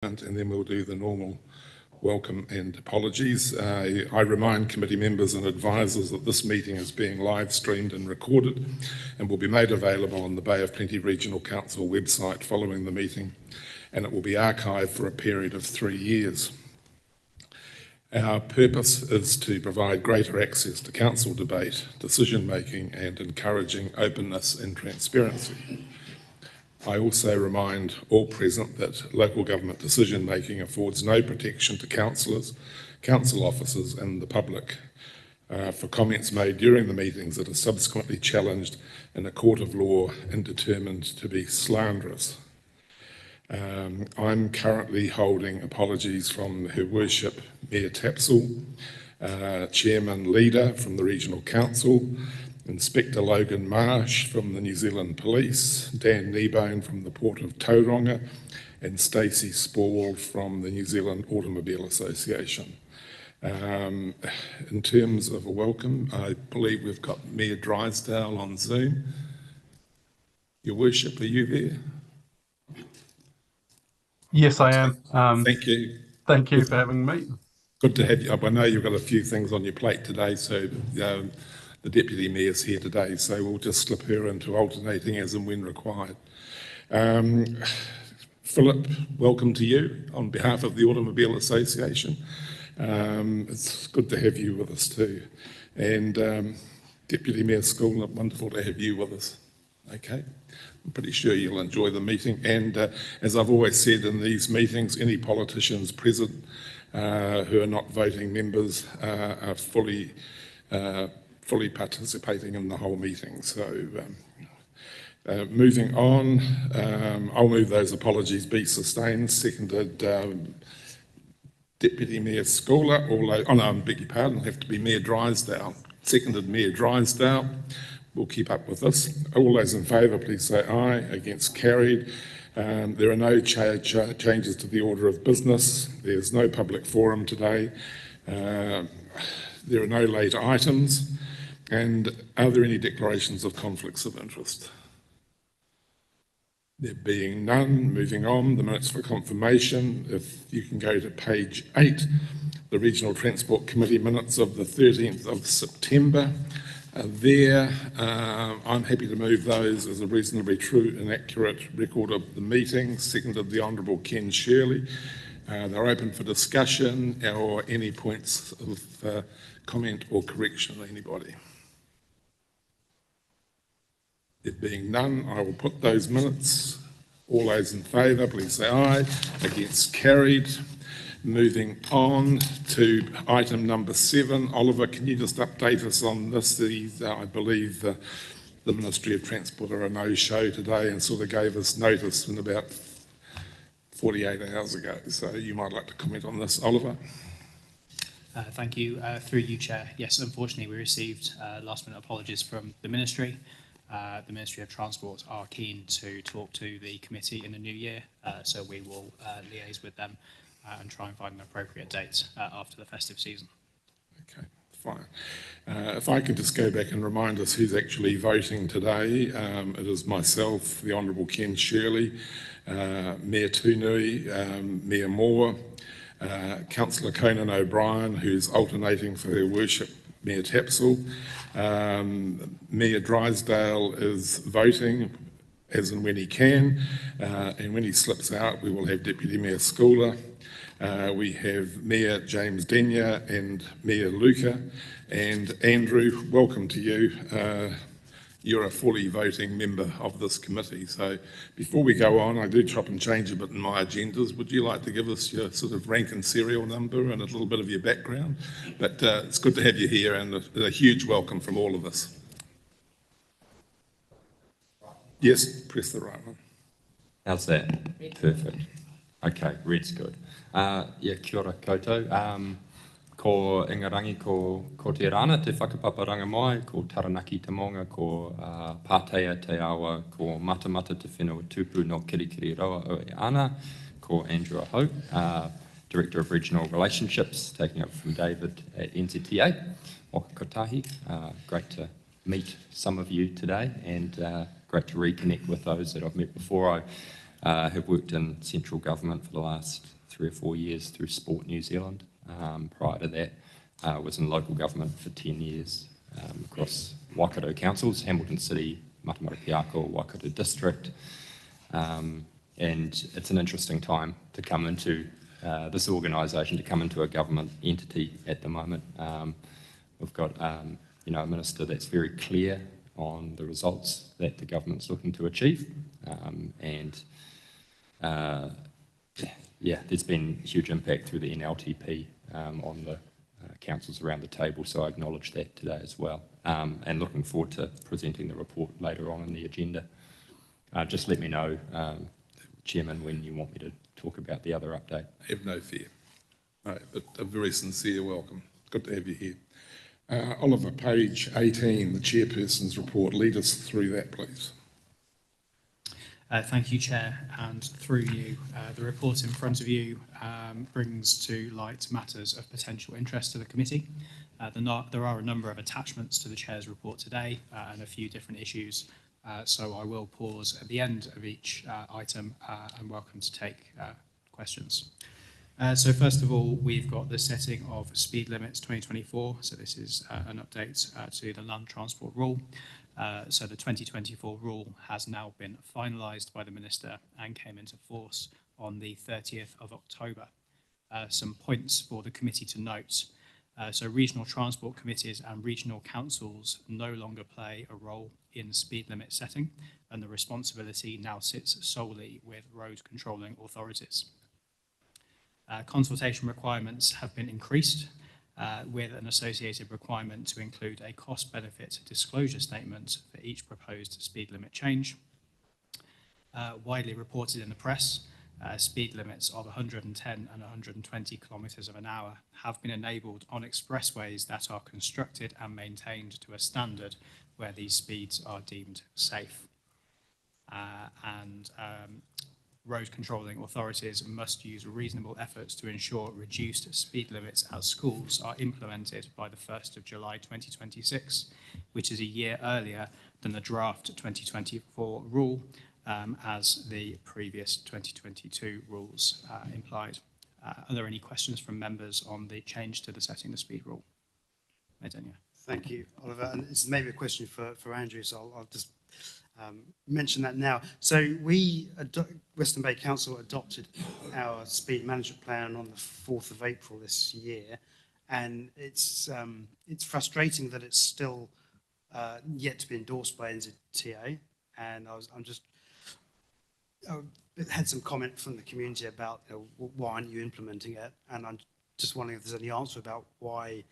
And then we'll do the normal welcome and apologies. I remind committee members and advisors that this meeting is being live streamed and recorded and will be made available on the Bay of Plenty Regional Council website following the meeting, and it will be archived for a period of 3 years. Our purpose is to provide greater access to council debate, decision making and encouraging openness and transparency. I also remind all present that local government decision making affords no protection to councillors, council officers and the public for comments made during the meetings that are subsequently challenged in a court of law and determined to be slanderous. I'm currently holding apologies from Her Worship Mayor Tapsell, Chairman Leader from the Regional Council, Inspector Logan Marsh from the New Zealand Police, Dan Kneebone from the Port of Tauranga, and Stacey Spall from the New Zealand Automobile Association. In terms of a welcome, I believe we've got Mayor Drysdale on Zoom. Your Worship, are you there? Yes, I am. Thank you. Thank you for having me. Good to have you. I know you've got a few things on your plate today, so the Deputy Mayor's here today, so we'll just slip her into alternating as and when required. Philip, welcome to you on behalf of the Automobile Association. It's good to have you with us too. And Deputy Mayor School, wonderful to have you with us. Okay, I'm pretty sure you'll enjoy the meeting. And as I've always said in these meetings, any politicians present who are not voting members are fully participating in the whole meeting. So moving on, I'll move those apologies be sustained. Seconded Deputy Mayor Schooler, I beg your pardon, it'll have to be Mayor Drysdale. Seconded Mayor Drysdale. We'll keep up with this. All those in favour, please say aye. Against, carried. There are no changes to the order of business. There's no public forum today. There are no late items. And are there any declarations of conflicts of interest? There being none, moving on, the minutes for confirmation. If you can go to page 8, the Regional Transport Committee minutes of the 13th of September. I'm happy to move those as a reasonably true and accurate record of the meeting. Seconded the Honourable Ken Shirley. They're open for discussion or any points of comment or correction of anybody. There being none, I will put those minutes. All those in favour, please say aye. Against, carried. Moving on to item number 7. Oliver, can you just update us on this? I believe the Ministry of Transport are a no-show today and sort of gave us notice in about 48 hours ago. So you might like to comment on this, Oliver. Thank you. Through you, Chair. Yes, unfortunately, we received last-minute apologies from the Ministry. The Ministry of Transport are keen to talk to the committee in the new year, so we will liaise with them and try and find an appropriate date after the festive season. Okay, fine. If I could just go back and remind us who's actually voting today. It is myself, the Honourable Ken Shirley, Mayor Tunui, Mayor Moore, Councillor Conan O'Brien, who's alternating for Her Worship Mayor Tapsell. Mayor Drysdale is voting as and when he can, and when he slips out we will have Deputy Mayor Schooler. We have Mayor James Denyer and Mayor Luca, and Andrew, welcome to you. You're a fully voting member of this committee. So before we go on, I do chop and change a bit in my agendas. Would you like to give us your sort of rank and serial number and a little bit of your background? But it's good to have you here, and a huge welcome from all of us. Yes, press the right one. How's that? Perfect. Okay, red's good. Kia ora koutou. Ko Ingarangi ko te rana, te whakapaparanga mai, ko Taranaki te Monga, ko Pātea te awa, ko Matamata te whenua tupu no Kirikiri Roa o e ana, ko Andrew Aho, Director of Regional Relationships, taking up from David at NZTA. Waka kotahi. Great to meet some of you today, and great to reconnect with those that I've met before. Have worked in central government for the last 3 or 4 years through Sport New Zealand. Prior to that, was in local government for 10 years across Waikato councils, Hamilton City, Matamata-Piako, Waikato District. And it's an interesting time to come into this organisation, to come into a government entity at the moment. We've got a minister that's very clear on the results that the government's looking to achieve. There's been huge impact through the NLTP on the councils around the table, so I acknowledge that today as well. And looking forward to presenting the report later on in the agenda. Just let me know, Chairman, when you want me to talk about the other update. Have no fear. No, but a very sincere welcome. Good to have you here. Oliver, page 18, the chairperson's report. Lead us through that, please. Thank you, Chair, and through you, the report in front of you brings to light matters of potential interest to the committee. There are a number of attachments to the Chair's report today and a few different issues, so I will pause at the end of each item and welcome to take questions. So first of all, we've got the setting of speed limits 2024. So this is an update to the land transport rule. So the 2024 rule has now been finalised by the Minister and came into force on the 30th of October. Some points for the committee to note. So regional transport committees and regional councils no longer play a role in speed limit setting, and the responsibility now sits solely with road controlling authorities. Consultation requirements have been increased with an associated requirement to include a cost-benefit disclosure statement for each proposed speed limit change. Widely reported in the press, speed limits of 110 and 120 kilometres an hour have been enabled on expressways that are constructed and maintained to a standard where these speeds are deemed safe. Road controlling authorities must use reasonable efforts to ensure reduced speed limits at schools are implemented by the 1st of July 2026, which is a year earlier than the draft 2024 rule, as the previous 2022 rules implied. Are there any questions from members on the change to the setting the speed rule? Medenia. Thank you, Oliver. And it's maybe a question for Andrew, so I'll just mention that now. So Western Bay Council adopted our speed management plan on the 4th of April this year, and it's frustrating that it's still yet to be endorsed by NZTA. And I had some comment from the community about why aren't you implementing it, and I'm just wondering if there's any answer about why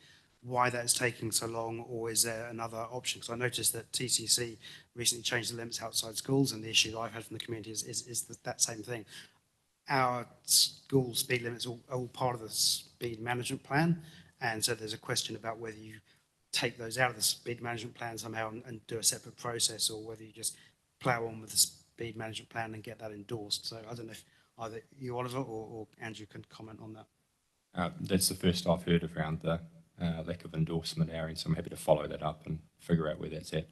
that's taking so long, or is there another option? Because I noticed that TCC recently changed the limits outside schools, and the issue that I've had from the community is that same thing. Our school speed limits are all part of the speed management plan, and so there's a question about whether you take those out of the speed management plan somehow and do a separate process, or whether you just plough on with the speed management plan and get that endorsed. So I don't know if either you, Oliver, or Andrew can comment on that. That's the first I've heard around the lack of endorsement area, so I'm happy to follow that up and figure out where that's at.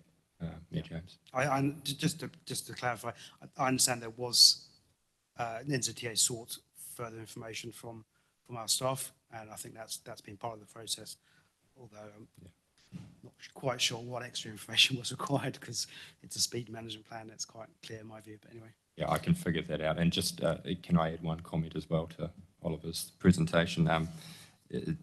James. Just to clarify, I understand there was NZTA sought further information from our staff, and I think that's been part of the process. Although I'm not quite sure what extra information was required, because it's a speed management plan. That's quite clear in my view. But anyway. Yeah, I can figure that out. And just can I add one comment as well to Oliver's presentation?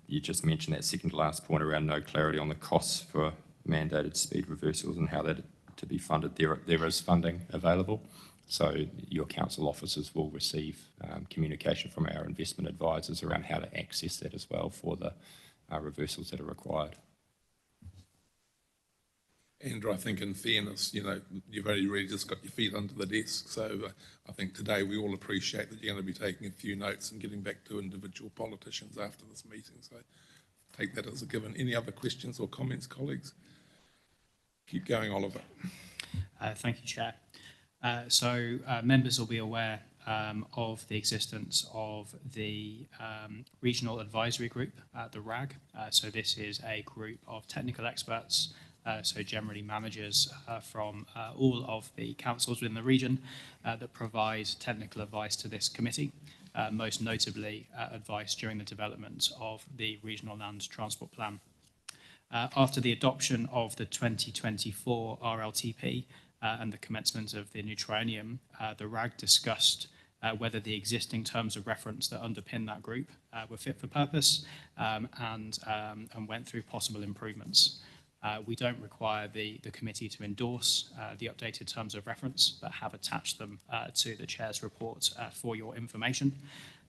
You just mentioned that second to last point around no clarity on the costs for mandated speed reversals and how that to be funded. There is funding available, so your council officers will receive communication from our investment advisors around how to access that as well for the reversals that are required. Andrew, I think in fairness, you've only really just got your feet under the desk. So I think today we all appreciate that you're going to be taking a few notes and getting back to individual politicians after this meeting. So take that as a given. Any other questions or comments, colleagues? Keep going, Oliver. Thank you, Chair. So members will be aware of the existence of the Regional Advisory Group, the RAG. So this is a group of technical experts so generally managers from all of the councils within the region that provide technical advice to this committee, most notably advice during the development of the Regional Land Transport Plan. After the adoption of the 2024 RLTP and the commencement of the new triennium, the RAG discussed whether the existing terms of reference that underpin that group were fit for purpose and went through possible improvements. We don't require the committee to endorse the updated terms of reference, but have attached them to the chair's report for your information.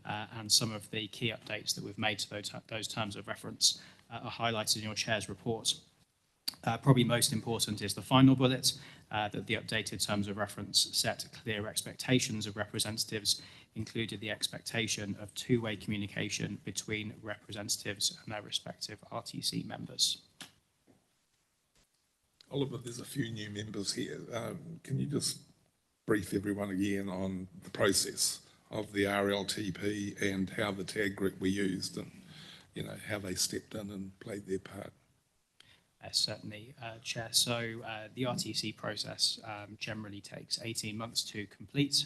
And some of the key updates that we've made to those terms of reference are highlighted in your chair's report. Probably most important is the final bullet, that the updated terms of reference set clear expectations of representatives, included the expectation of two-way communication between representatives and their respective RTC members. Oliver, there's a few new members here. Can you just brief everyone again on the process of the RLTP and how the tag group were used and, you know, how they stepped in and played their part? Certainly, Chair. So the RTC process generally takes 18 months to complete.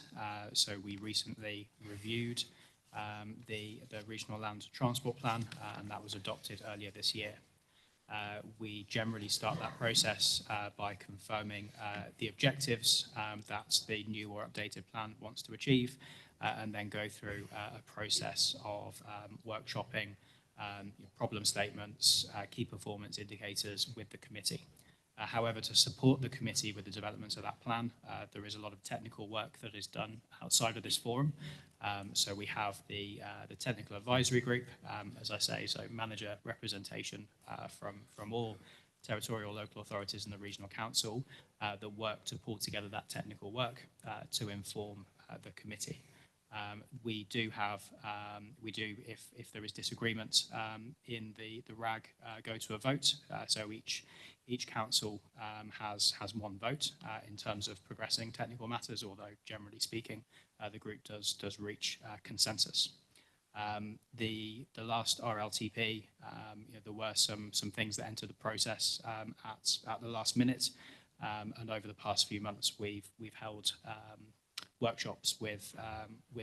So we recently reviewed the Regional Land Transport Plan, and that was adopted earlier this year. We generally start that process by confirming the objectives that the new or updated plan wants to achieve, and then go through a process of workshopping problem statements, key performance indicators with the committee. However, to support the committee with the development of that plan, there is a lot of technical work that is done outside of this forum. So we have the technical advisory group, as I say, so manager representation from all territorial local authorities and the regional council that work to pull together that technical work to inform the committee. We do, if there is disagreement in the RAG, go to a vote. So each council has one vote in terms of progressing technical matters, although generally speaking, the group does reach consensus. The last RLTP, there were some things that entered the process at the last minute, and over the past few months, we've held workshops with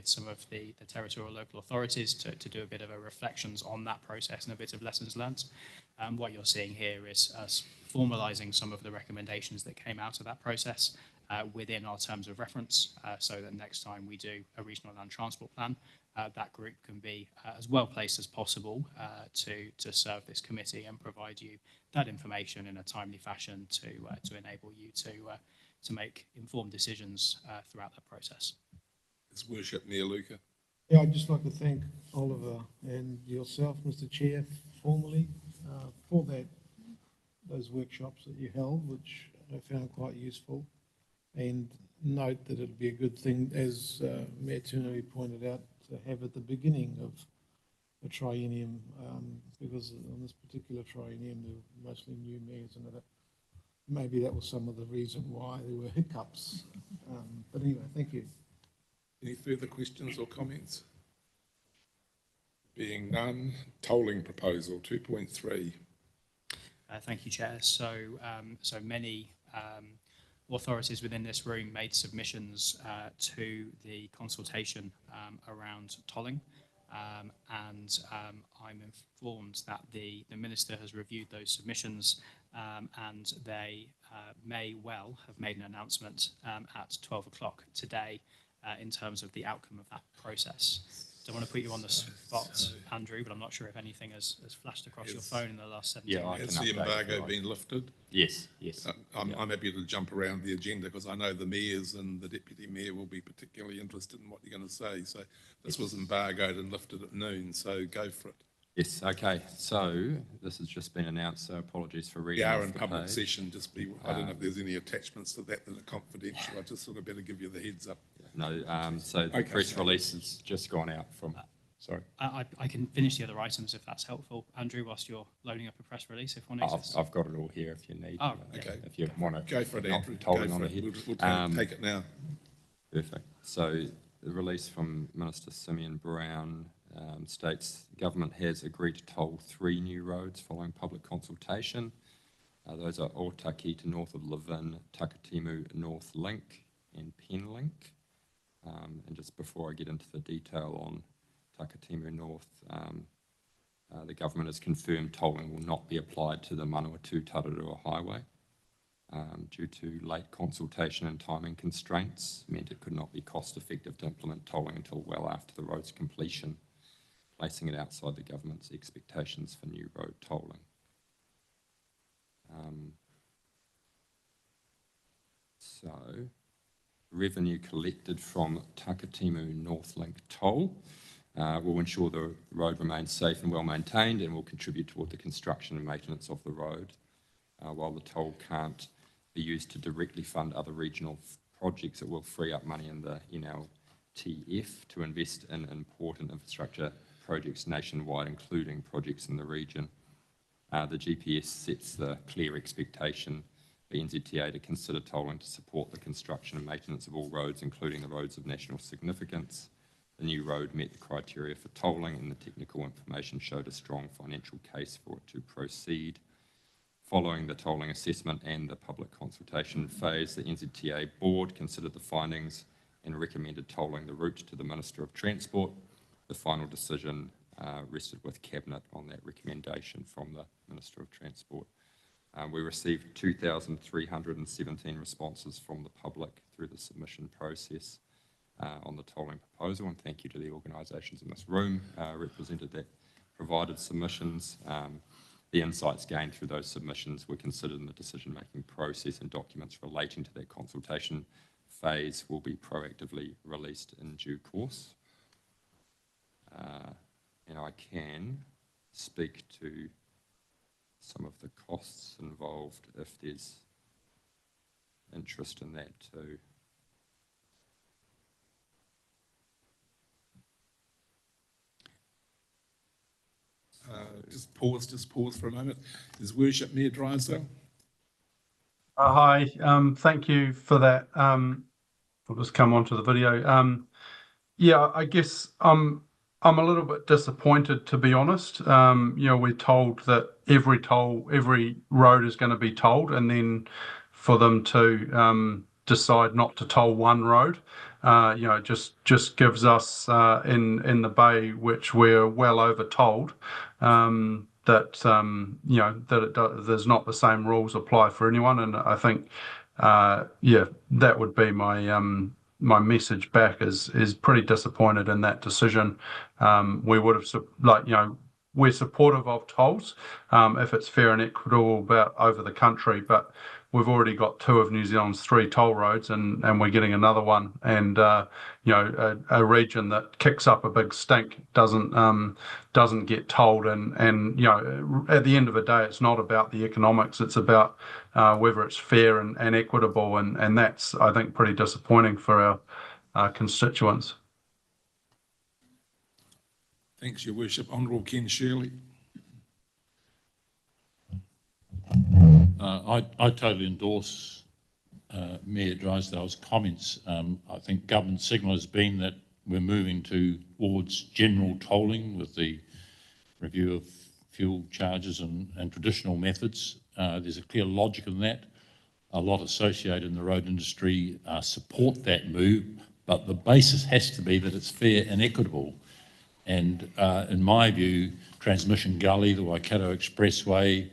some of the territorial local authorities to do a bit of a reflections on that process and a bit of lessons learned. What you're seeing here is us formalising some of the recommendations that came out of that process within our terms of reference, so that next time we do a regional land transport plan, that group can be as well placed as possible to serve this committee and provide you that information in a timely fashion to enable you to make informed decisions throughout that process. His Worship Mayor Luca. Yeah, I'd just like to thank Oliver and yourself, Mr. Chair, formally for those workshops that you held, which I found quite useful. And note that it'd be a good thing, as Mayor Tunui pointed out, to have at the beginning of a triennium, because on this particular triennium there were mostly new mayors, and maybe that was some of the reason why there were hiccups. But anyway, thank you. Any further questions or comments? Being none, tolling proposal 2.3. Thank you, Chair. So many authorities within this room made submissions to the consultation around tolling, and I'm informed that the Minister has reviewed those submissions, and they may well have made an announcement at 12 o'clock today in terms of the outcome of that process. Don't want to put you on the spot, Andrew, but I'm not sure if anything has flashed across your phone in the last 17 minutes. Has the embargo been lifted? Yes. I'm happy to jump around the agenda because I know the mayors and the deputy mayor will be particularly interested in what you're going to say. So this was embargoed and lifted at noon, so go for it. Yes, okay. So this has just been announced, so apologies for reading. We are off in the public page. session, I don't know if there's any attachments to that that are confidential. I just sort of better give you the heads up. No, so the Okay. press release has just gone out from, sorry. I can finish the other items if that's helpful, Andrew, whilst you're loading up a press release, if one exists. I've got it all here if you need. Oh, okay. If you want to. Go for it, Andrew. Tolling Go on for it. ahead. We'll take it now. Perfect. So the release from Minister Simeon Brown states the government has agreed to toll 3 new roads following public consultation. Those are Otaki to north of Levin, Takatimu North Link and Pen Link. And just before I get into the detail on Takatimu North, the government has confirmed tolling will not be applied to the Manawatu Tararua Highway due to late consultation and timing constraints, meant it could not be cost effective to implement tolling until well after the road's completion, placing it outside the government's expectations for new road tolling. So, revenue collected from Takatimu North Link toll will ensure the road remains safe and well maintained and will contribute toward the construction and maintenance of the road, while the toll can't be used to directly fund other regional projects. It will free up money in the NLTF to invest in important infrastructure projects nationwide, including projects in the region. The GPS sets the clear expectation for NZTA to consider tolling to support the construction and maintenance of all roads, including the roads of national significance. The new road met the criteria for tolling, and the technical information showed a strong financial case for it to proceed. Following the tolling assessment and the public consultation phase, the NZTA board considered the findings and recommended tolling the route to the Minister of Transport. The final decision rested with Cabinet on that recommendation from the Minister of Transport. We received 2,317 responses from the public through the submission process on the tolling proposal, and thank you to the organisations in this room represented that provided submissions. The insights gained through those submissions were considered in the decision-making process, and documents relating to that consultation phase will be proactively released in due course. And I can speak to some of the costs involved if there's interest in that too. Just pause for a moment. Is Worship Mayor Drysdale? Hi, thank you for that. I'll just come onto the video. Yeah, I guess I'm a little bit disappointed, to be honest. We're told that every road is going to be tolled, and then for them to decide not to toll one road, just gives us in the Bay, which we're well over tolled, that there's not the same rules apply for anyone. And I think that would be my message back is pretty disappointed in that decision. We would have we're supportive of tolls if it's fair and equitable over the country, but we've already got 2 of New Zealand's 3 toll roads, and we're getting another one. And a region that kicks up a big stink doesn't get tolled. And at the end of the day, it's not about the economics; it's about whether it's fair and equitable. And that's, I think, pretty disappointing for our constituents. Thanks, Your Worship. Honourable Ken Shirley. I totally endorse Mayor Drysdale's comments. I think government signal has been that we're moving towards general tolling with the review of fuel charges and traditional methods. There's a clear logic in that. A lot associated in the road industry support that move, but the basis has to be that it's fair and equitable. And in my view, Transmission Gully, the Waikato Expressway,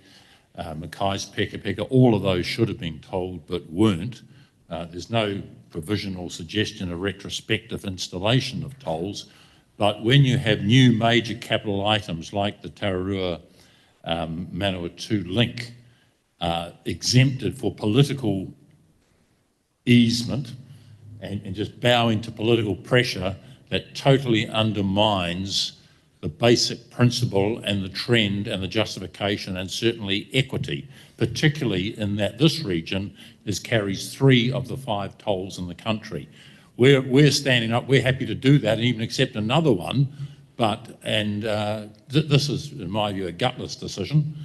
Mackay's Peka Peka, all of those should have been tolled but weren't. There's no provision or suggestion of retrospective installation of tolls, but when you have new major capital items like the Tararua Manawatu link exempted for political easement and just bowing to political pressure, that totally undermines the basic principle and the trend and the justification and certainly equity, particularly in that this region carries 3 of the 5 tolls in the country. We're standing up, we're happy to do that and even accept another one, this is, in my view, a gutless decision,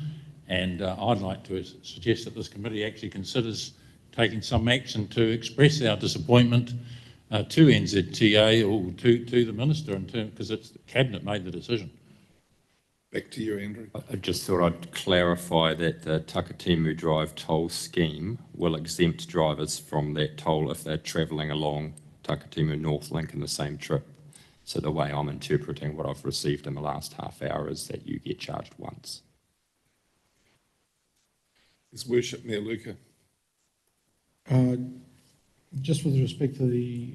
and I'd like to suggest that this committee actually considers taking some action to express our disappointment to NZTA or to the Minister, because it's the Cabinet made the decision. Back to you, Andrew. I just thought I'd clarify that the Takatimu Drive toll scheme will exempt drivers from that toll if they're travelling along Takatimu North Link in the same trip. So the way I'm interpreting what I've received in the last half hour is that you get charged once. His Worship Mayor Luca. Just with respect to the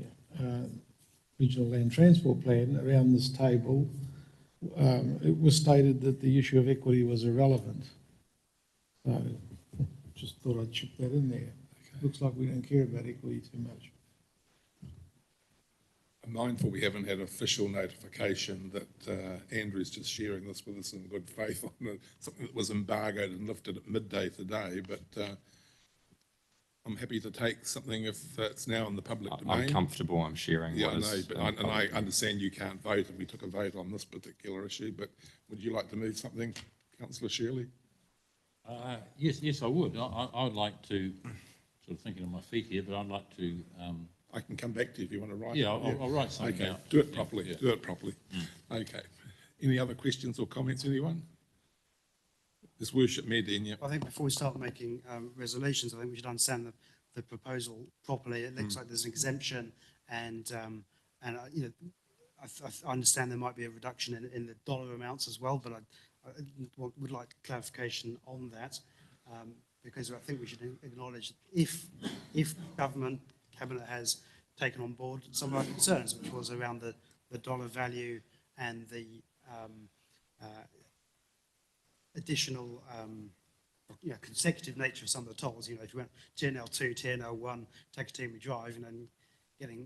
Regional Land Transport Plan, around this table, it was stated that the issue of equity was irrelevant. So just thought I'd chip that in there. Okay. Looks like we don't care about equity too much. I'm mindful we haven't had official notification that Andrew's just sharing this with us in good faith on something that was embargoed and lifted at midday today, but I'm happy to take something if it's now in the public domain. I'm comfortable I'm sharing. Yeah, I know, but I understand you can't vote if we took a vote on this particular issue, but would you like to move something, Councillor Shirley? Yes, I would. I would like to, sort of thinking on my feet here, but I'd like to... I can come back to you if you want to write. Yeah, I'll write something okay. out. Do it properly. Yeah. Do it properly. Okay. Any other questions or comments, anyone? His Worship Mayor Denia. I think before we start making resolutions, I think we should understand the proposal properly. It looks like there's an exemption, and you know, I understand there might be a reduction in the dollar amounts as well, but I would like clarification on that, because I think we should acknowledge if Cabinet has taken on board some of our concerns, which was around the dollar value and the additional consecutive nature of some of the tolls. You know, if you went TNL2, TNL1, Takatimu Drive, and then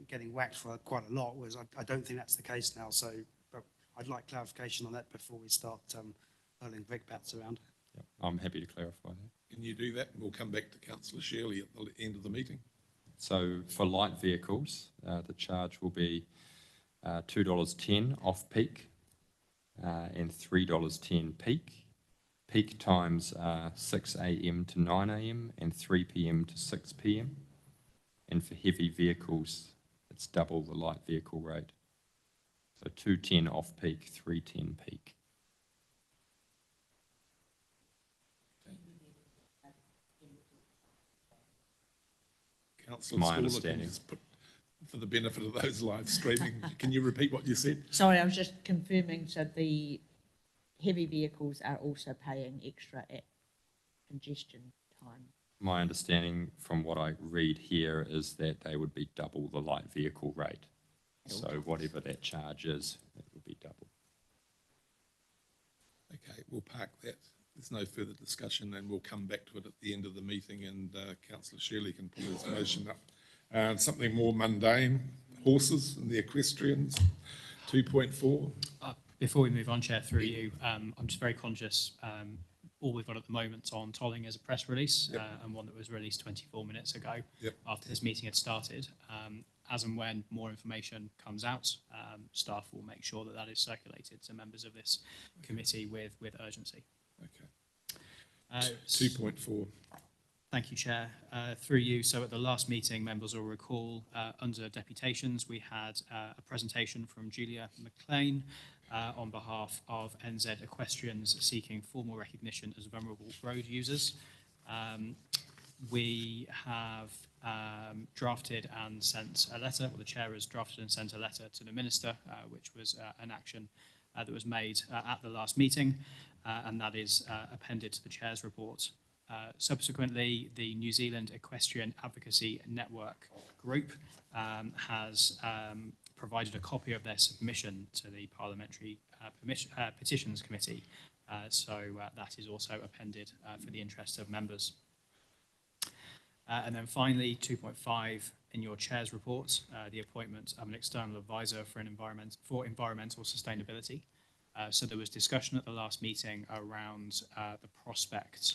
getting whacked for quite a lot, whereas I don't think that's the case now. So I'd like clarification on that before we start hurling brickbats around. Yep, I'm happy to clarify that. Can you do that? And we'll come back to Councillor Shirley at the end of the meeting. So for light vehicles, the charge will be $2.10 off peak and $3.10 peak. Peak times are 6 a.m. to 9 a.m. and 3 p.m. to 6 p.m. And for heavy vehicles, it's double the light vehicle rate. So $2.10 off peak, $3.10 peak. Councillor My Scola, understanding. For the benefit of those live streaming, can you repeat what you said? Sorry, I was just confirming, so the heavy vehicles are also paying extra at congestion time. My understanding from what I read here is that they would be double the light vehicle rate. So whatever that charge is, it would be double. Okay, we'll park that. There's no further discussion, and we'll come back to it at the end of the meeting, and Councillor Shirley can pull his motion up. Something more mundane, horses and the equestrians, 2.4. Before we move on, Chair, through you, I'm just very conscious, all we've got at the moment on tolling is a press release, and one that was released 24 minutes ago after this meeting had started. As and when more information comes out, staff will make sure that that is circulated to members of this committee with urgency. Okay. 2.4. Thank you, Chair. Through you, so at the last meeting, members will recall, under deputations, we had a presentation from Julia McLean on behalf of NZ Equestrians seeking formal recognition as vulnerable road users. We have drafted and sent a letter, or the Chair has drafted and sent a letter to the Minister, which was an action that was made at the last meeting, and that is appended to the Chair's report. Subsequently, the New Zealand Equestrian Advocacy Network group has provided a copy of their submission to the Parliamentary Petitions Committee, so that is also appended for the interest of members. And then finally, 2.5 in your Chair's report, the appointment of an external advisor for environmental sustainability. So there was discussion at the last meeting around the prospect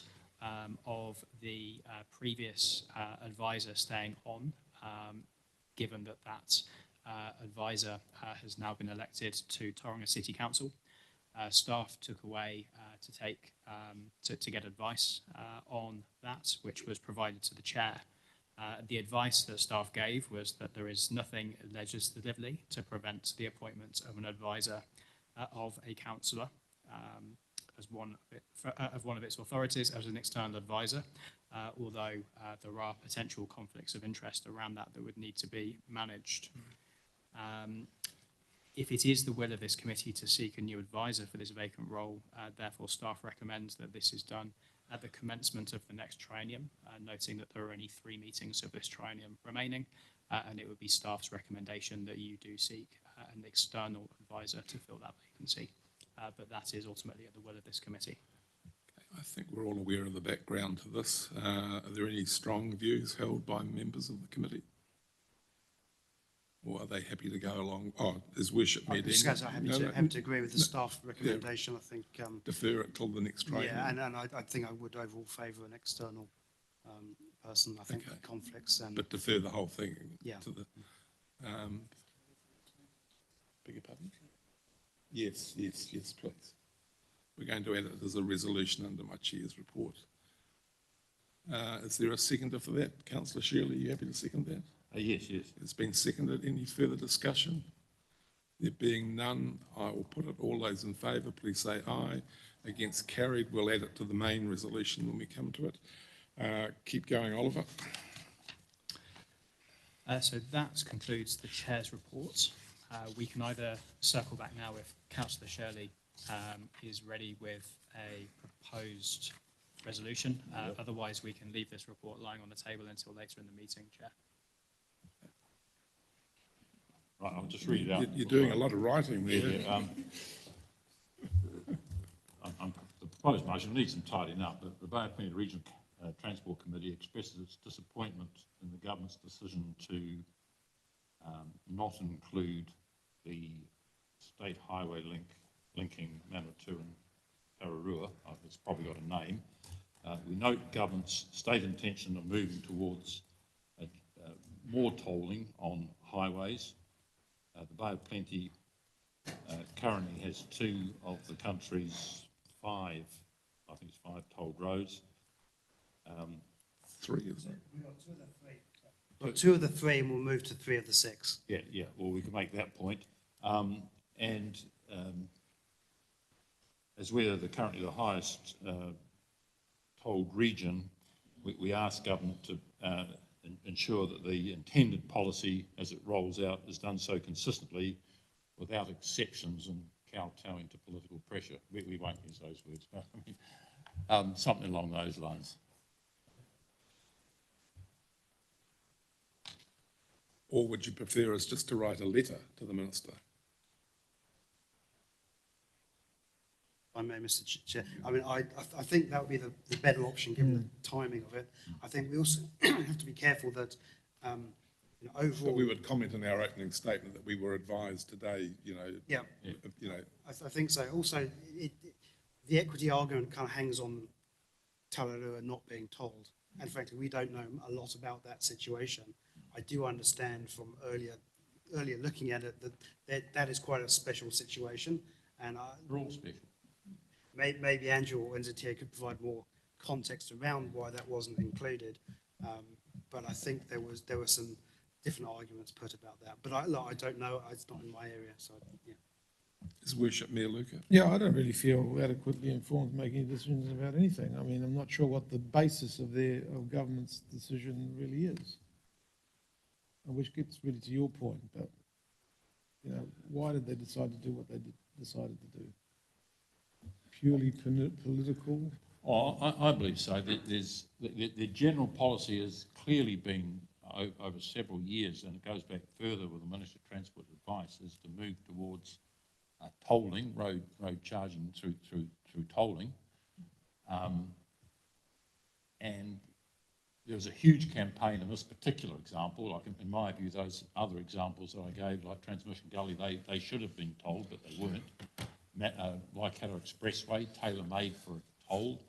of the previous advisor staying on, given that advisor has now been elected to Tauranga City Council. Staff took away to get advice on that, which was provided to the Chair. The advice that staff gave was that there is nothing legislatively to prevent the appointment of an advisor of a councillor as one of its authorities as an external advisor, although there are potential conflicts of interest around that would need to be managed. If it is the will of this committee to seek a new advisor for this vacant role, therefore staff recommends that this is done at the commencement of the next triennium, noting that there are only 3 meetings of this triennium remaining, and it would be staff's recommendation that you do seek an external advisor to fill that vacancy. But that is ultimately at the will of this committee. I think we're all aware of the background to this. Are there any strong views held by members of the committee? Or are they happy to go along? Oh, is Worship Mayor I'm happy to agree with the staff recommendation. I think defer it till the next triennium. yeah, and I think I would overall favour an external person. I think conflicts and But defer the whole thing to the. Beg your pardon? Yes, please. We're going to add it as a resolution under my chair's report. Is there a seconder for that? Councillor Shirley, are you happy to second that? Yes. It's been seconded. Any further discussion? There being none, I will put it. All those in favour, please say aye. Against, carried. We'll add it to the main resolution when we come to it. Keep going, Oliver. So that concludes the chair's report. We can either circle back now if Councillor Shirley is ready with a proposed resolution. Otherwise, we can leave this report lying on the table until later in the meeting, Chair. Right, I'll just read it out. You're doing a lot of writing there. Yeah, the proposed motion needs some tidying up. The Bay of Plenty Regional Transport Committee expresses its disappointment in the government's decision to not include the state highway linking Manawatu and Tararua. It's probably got a name. We note government's state intention of moving towards more tolling on highways. The Bay of Plenty currently has 2 of the country's 5, I think it's 5 tolled roads. 3, isn't it? we've got 2 of the 3. Well, 2 of the 3, and we'll move to 3 of the 6. Yeah. Well, we can make that point. As we're currently the highest tolled region, we ask government to ensure that the intended policy as it rolls out is done so consistently without exceptions and kowtowing to political pressure. We won't use those words, but I mean, something along those lines. Or would you prefer us just to write a letter to the Minister? If I may, Mr. Chair. I mean, I think that would be the better option given the timing of it. I think we also have to be careful that overall. But we would comment in our opening statement that we were advised today, I think so. Also, the equity argument kind of hangs on Tararua not being told. And frankly, we don't know a lot about that situation. I do understand from earlier looking at it that is quite a special situation. And We're all special. Maybe Andrew or NZTA could provide more context around why that wasn't included. But I think there were some different arguments put about that. But I don't know. It's not in my area. So, yeah. Is Worship Mayor Luca? Yeah, I don't really feel adequately informed to make any decisions about anything. I mean, I'm not sure what the basis of government's decision really is. Which gets really to your point, but, why did they decide to do what they decided to do? Purely political? Oh, I believe so. The general policy has clearly been over several years, and it goes back further with the Minister of Transport advice, is to move towards tolling, road charging through tolling. And there was a huge campaign in this particular example. Like in my view, those other examples that I gave, like Transmission Gully, they should have been tolled, but they weren't. Waikato Expressway, tailor-made for a toll.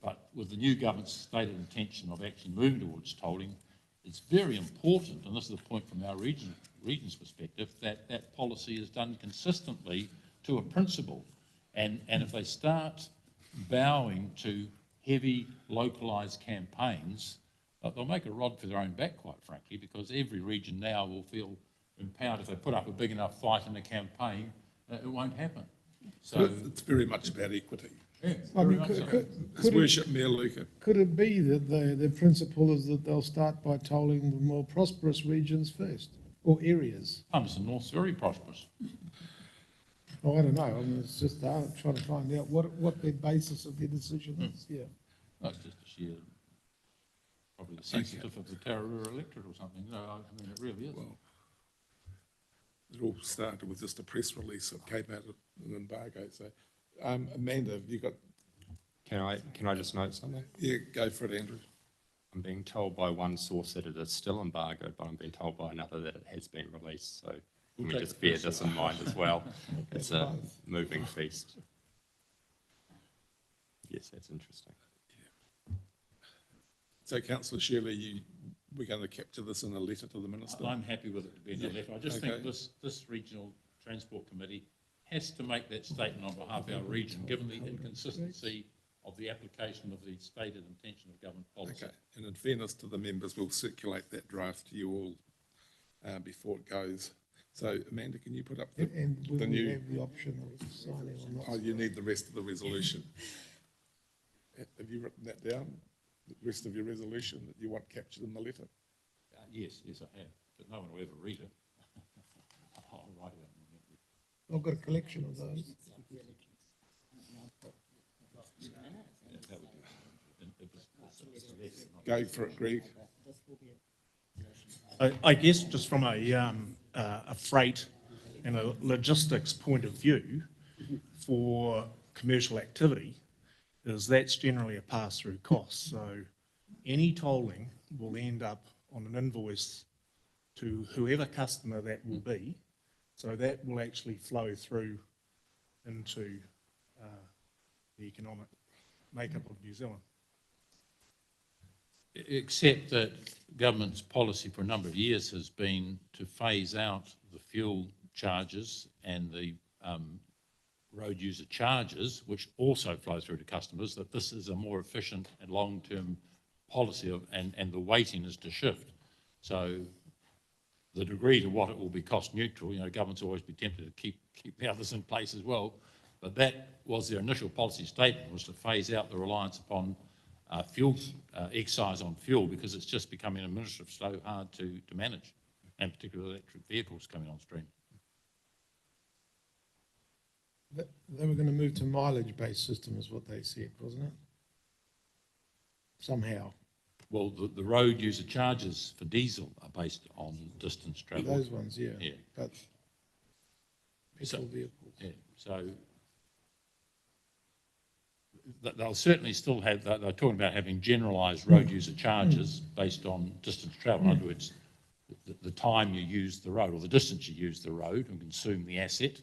But with the new government's stated intention of actually moving towards tolling, it's very important, and this is the point from our region's perspective, that policy is done consistently to a principle. And if they start bowing to heavy localised campaigns, they'll make a rod for their own back, quite frankly, because every region now will feel empowered if they put up a big enough fight in a campaign it won't happen. So So, it's very much about equity. yeah, I very mean, much so. His Worship Mayor Luca. could it be that the principle is that they'll start by tolling the more prosperous regions first, or areas? Palmerston North's very prosperous. Oh, I don't know, I mean, it's just trying to find out what the basis of their decision is, yeah. That's just a sheer, probably the sensitive of the Tararua electorate or something. No, I mean, it really is. Well, it all started with just a press release that came out of an embargo. So, Amanda, have you got? Can I just note something? Yeah, go for it, Andrew. I'm being told by one source that it is still embargoed, but I'm being told by another that it has been released. So We'll let me take just the bear first this in mind as well. It's a moving feast. Yes, that's interesting. So, Councillor Shirley, we're going to capture this in a letter to the Minister? I'm happy with it being a letter. I just Okay. think this regional transport committee has to make that statement on behalf of our region, given the inconsistency of the application of the stated intention of government policy. Okay, and in fairness to the members, we'll circulate that draft to you all before it goes. So, Amanda, can you put up the And will we new? have the option of signing or not? Oh, you need the rest of the resolution. Have you written that down? The rest of your resolution that you want captured in the letter? Yes, I have, but no one will ever read it. I'll write it. I've got a collection of those. Go for it, Greg. I guess just from a freight and a logistics point of view for commercial activity, is that's generally a pass-through cost. So any tolling will end up on an invoice to whoever customer that will be. So that will actually flow through into the economic makeup of New Zealand. Except that government's policy for a number of years has been to phase out the fuel charges and the road user charges, which also flow through to customers, that this is a more efficient and long-term policy and the weighting is to shift. So the degree to what it will be cost neutral, governments always be tempted to keep the others in place as well, but that was their initial policy statement, was to phase out the reliance upon fuel, excise on fuel, because it's just becoming administrative so hard to manage, and particularly electric vehicles coming on stream. They were going to move to mileage-based system is what they said, wasn't it? Somehow. Well, the road user charges for diesel are based on distance travel. Those ones, yeah. Yeah. But petrol vehicles. Yeah, so they'll certainly still have, they're talking about having generalised road user charges based on distance travel. In other words, the time you use the road or the distance you use the road and consume the asset,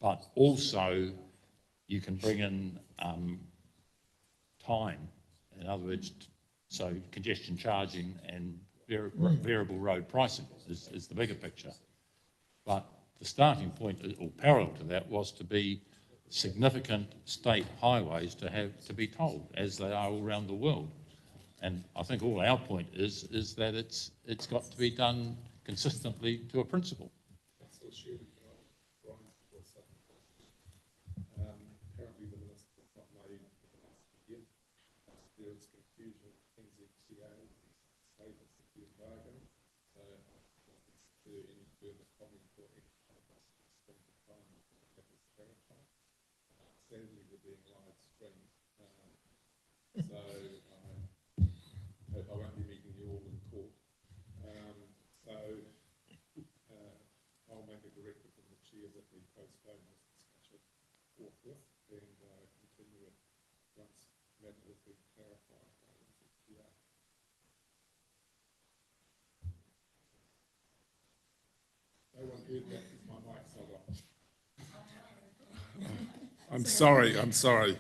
but also you can bring in time. In other words, so congestion charging and variable road pricing is the bigger picture. But the starting point, or parallel to that, was to be significant state highways to be tolled, as they are all around the world. And I think all our point is that it's got to be done consistently to a principle. Apparently the minister's not made yet. There is confusion in NZTA status of the embargo. So for any further comment or action at this point in time, that is clarified. Sadly, we're being live streamed. So I won't be meeting you all in court. I'll make a directive from the chair that we postpone this discussion forthwith and continue it once matter has been clarified by the NZTA. No one heard that because my mic's not on. I'm sorry.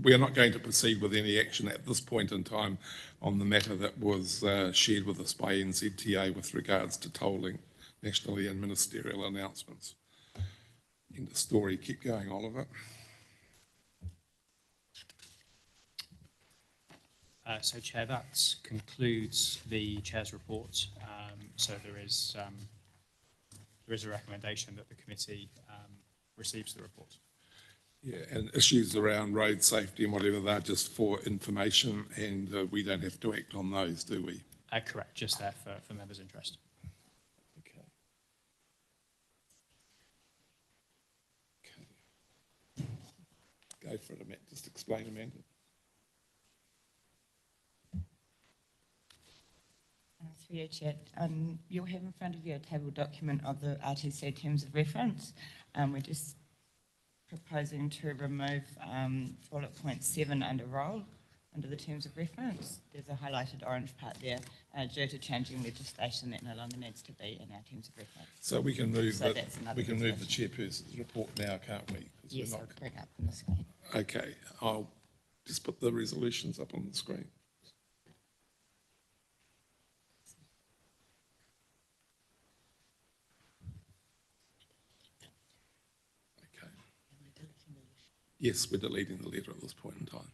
We are not going to proceed with any action at this point in time on the matter that was shared with us by NZTA with regards to tolling nationally and ministerial announcements. End of story. Keep going, Oliver. So, Chair, that concludes the Chair's report. So there is there is a recommendation that the committee receives the report. Yeah, and issues around road safety and whatever, they're just for information, and we don't have to act on those, do we? Correct, just there for members' interest. Okay. Go for it, Amanda. Just explain, Amanda. Through your Chair, you'll have in front of you a table document of the RTC terms of reference. We're just proposing to remove bullet point 7 under role, under the terms of reference. There's a highlighted orange part there due to changing legislation that no longer needs to be in our terms of reference. So we can move So the, that's another we can move the discussion. chairperson's report now, can't we? 'Cause we're Yes, not- I'll bring up on the screen. Okay, I'll just put the resolutions up on the screen. Okay. Yes, we're deleting the letter at this point in time.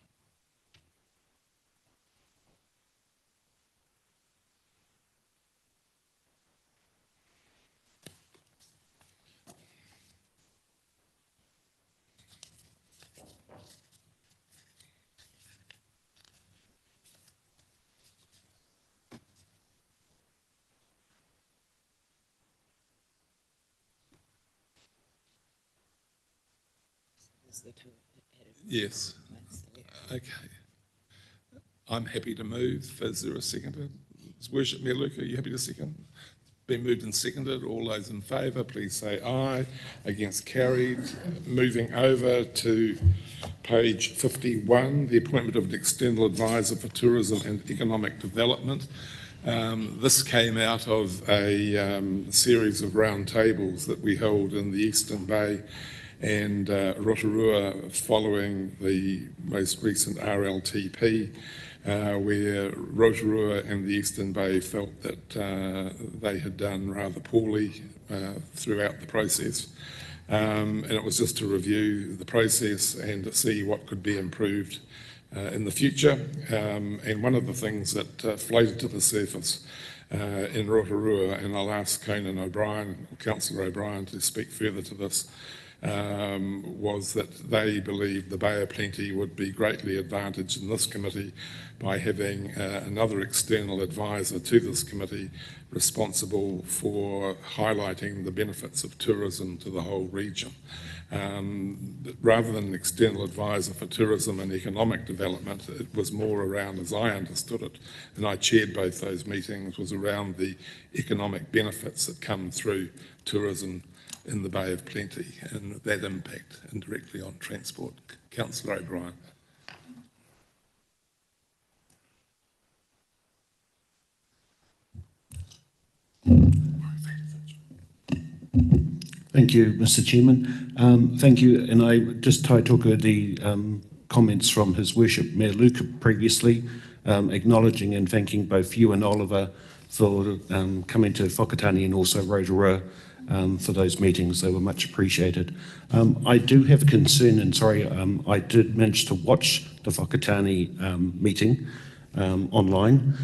Yes. Okay. I'm happy to move. Is there a seconder? Is Worship Mayor Luke, are you happy to second? Been moved and seconded. All those in favour, please say aye. Against, carried. Moving over to page 51, the appointment of an external advisor for tourism and economic development. This came out of a series of roundtables that we held in the Eastern Bay and Rotorua following the most recent RLTP, where Rotorua and the Eastern Bay felt that they had done rather poorly throughout the process. And it was just to review the process and to see what could be improved in the future. And one of the things that floated to the surface in Rotorua, and I'll ask Conan O'Brien, Councillor O'Brien, to speak further to this, was that they believed the Bay of Plenty would be greatly advantaged in this committee by having another external advisor to this committee responsible for highlighting the benefits of tourism to the whole region. Rather than an external advisor for tourism and economic development, it was more around, as I understood it, and I chaired both those meetings, was around the economic benefits that come through tourism in the Bay of Plenty and that impact indirectly on transport. Councillor O'Brien. Thank you, Mr. Chairman. Thank you, and I just took the comments from His Worship Mayor Luke previously, acknowledging and thanking both you and Oliver for coming to Whakatane and also Rotorua for those meetings. They were much appreciated. I do have a concern, and sorry, I did manage to watch the Whakatane meeting online.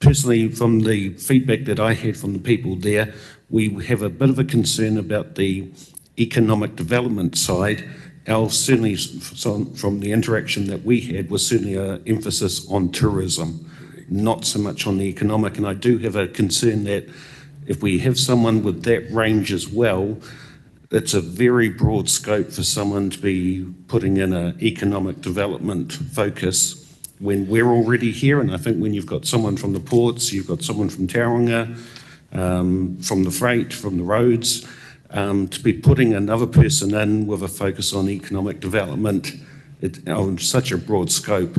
Personally, from the feedback that I had from the people there, we have a bit of a concern about the economic development side. Certainly from the interaction that we had was certainly an emphasis on tourism, not so much on the economic. And I do have a concern that if we have someone with that range as well, it's a very broad scope for someone to be putting in an economic development focus when we're already here. And I think when you've got someone from the ports, you've got someone from Tauranga, from the freight, from the roads, to be putting another person in with a focus on economic development on such a broad scope,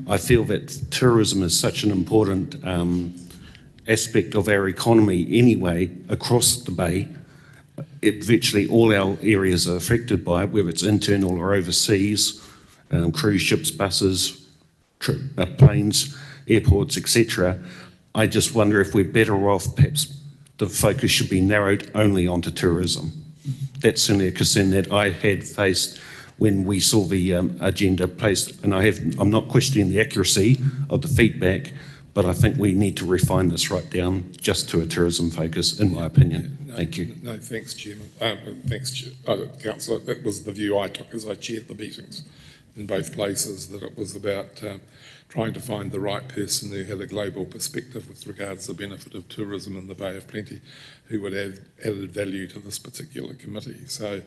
I feel that tourism is such an important aspect of our economy anyway across the Bay. Virtually all our areas are affected by it, whether it's internal or overseas, cruise ships, buses, planes, airports, etc. I just wonder if we're better off, perhaps the focus should be narrowed only onto tourism. That's certainly a concern that I had faced when we saw the agenda placed, and I'm not questioning the accuracy of the feedback, but I think we need to refine this right down just to a tourism focus, in my opinion. Thank you. No, thanks, Chairman. Thanks, Councillor. That was the view I took as I chaired the meetings in both places, that it was about trying to find the right person who had a global perspective with regards to the benefit of tourism in the Bay of Plenty, who would add added value to this particular committee. So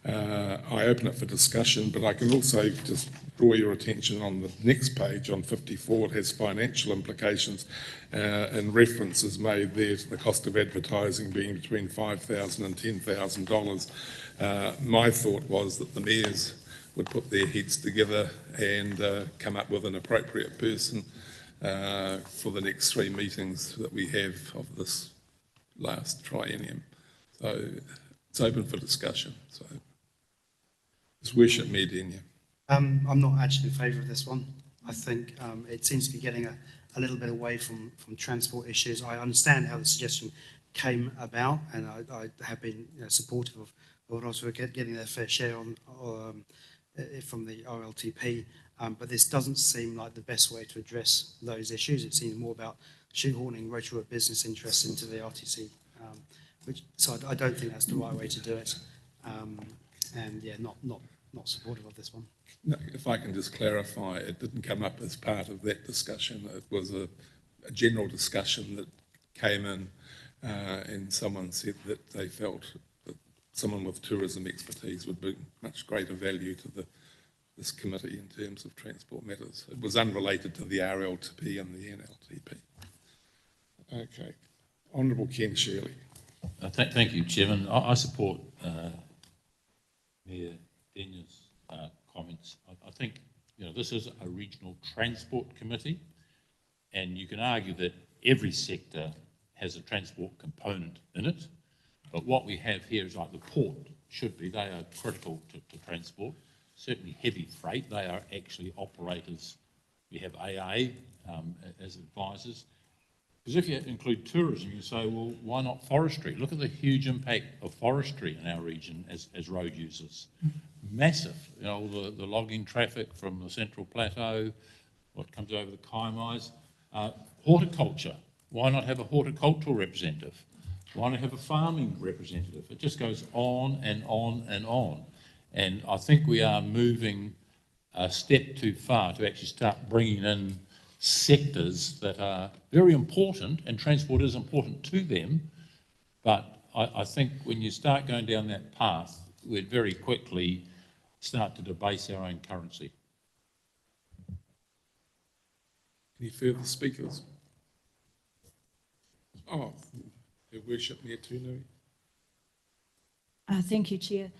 I open it for discussion, but I can also just draw your attention on the next page, on 54. It has financial implications, and reference is made there to the cost of advertising being between $5,000 and $10,000. My thought was that the mayors would put their heads together and come up with an appropriate person for the next 3 meetings that we have of this last triennium. So it's open for discussion. So it's worship me, Denia. I'm not actually in favour of this one. I think it seems to be getting a little bit away from transport issues. I understand how the suggestion came about, and I have been supportive of also getting their fair share on from the RLTP, but this doesn't seem like the best way to address those issues. It seems more about shoehorning Rotorua business interests into the RTC, so I don't think that's the right way to do it. And yeah, not supportive of this one. No, if I can just clarify, it didn't come up as part of that discussion. It was a general discussion that came in, and someone said that they felt that someone with tourism expertise would bring much greater value to this committee in terms of transport matters. It was unrelated to the RLTP and the NLTP. Okay. Honourable Ken Shirley. Thank you, Chairman. I support Mayor Denia's comments. I think this is a regional transport committee, and you can argue that every sector has a transport component in it, but what we have here is like the port should be. They are critical to transport. Certainly heavy freight, they are actually operators. We have AA as advisors. Because if you include tourism, you say, well, why not forestry? Look at the huge impact of forestry in our region as road users. Massive, the logging traffic from the Central Plateau, what comes over the Kaimais. Horticulture, why not have a horticultural representative? Why not have a farming representative? It just goes on and on and on. And I think we are moving a step too far to actually start bringing in sectors that are very important, and transport is important to them, but I think when you start going down that path, we'd very quickly start to debase our own currency. Any further speakers? Oh, Her Worship Mayor Tunui. Thank you, Chair.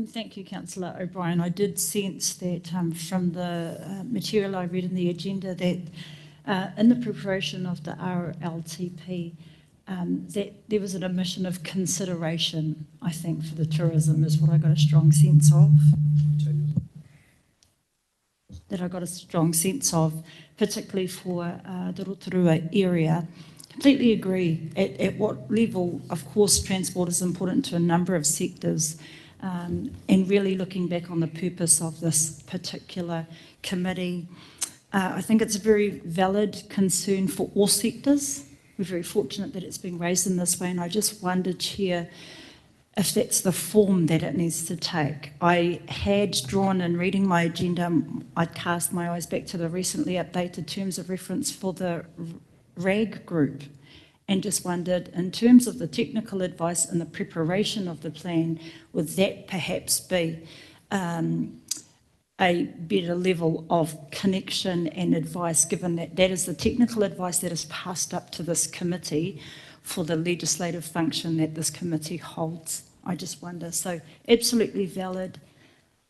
Thank you, Councillor O'Brien. I did sense that from the material I read in the agenda that in the preparation of the RLTP, that there was an omission of consideration, I think, for the tourism is what I got a strong sense of. Particularly for the Rotorua area. Completely agree. At what level, of course, transport is important to a number of sectors, and really looking back on the purpose of this particular committee, I think it's a very valid concern for all sectors. We're very fortunate that it's been raised in this way, and I just wonder, Chair, if that's the form that it needs to take. I had drawn in reading my agenda, I cast my eyes back to the recently updated terms of reference for the RAG group, and just wondered, in terms of the technical advice and the preparation of the plan, would that perhaps be a better level of connection and advice, given that that is the technical advice that is passed up to this committee for the legislative function that this committee holds? I just wonder. So absolutely valid.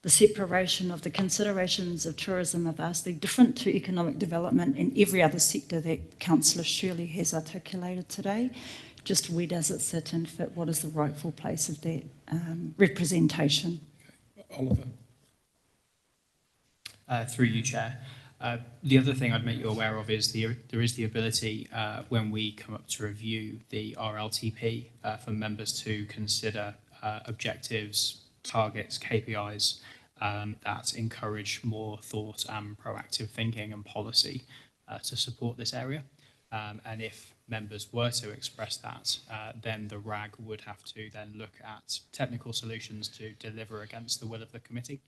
The separation of the considerations of tourism are vastly different to economic development and every other sector that Councillor Shirley has articulated today. Just where does it sit and fit? What is the rightful place of that representation? Okay. Oliver. Through you, Chair. The other thing I'd make you aware of is there is the ability when we come up to review the RLTP for members to consider objectives, targets, KPIs that encourage more thought and proactive thinking and policy to support this area. And if members were to express that, then the RAG would have to then look at technical solutions to deliver against the will of the committee.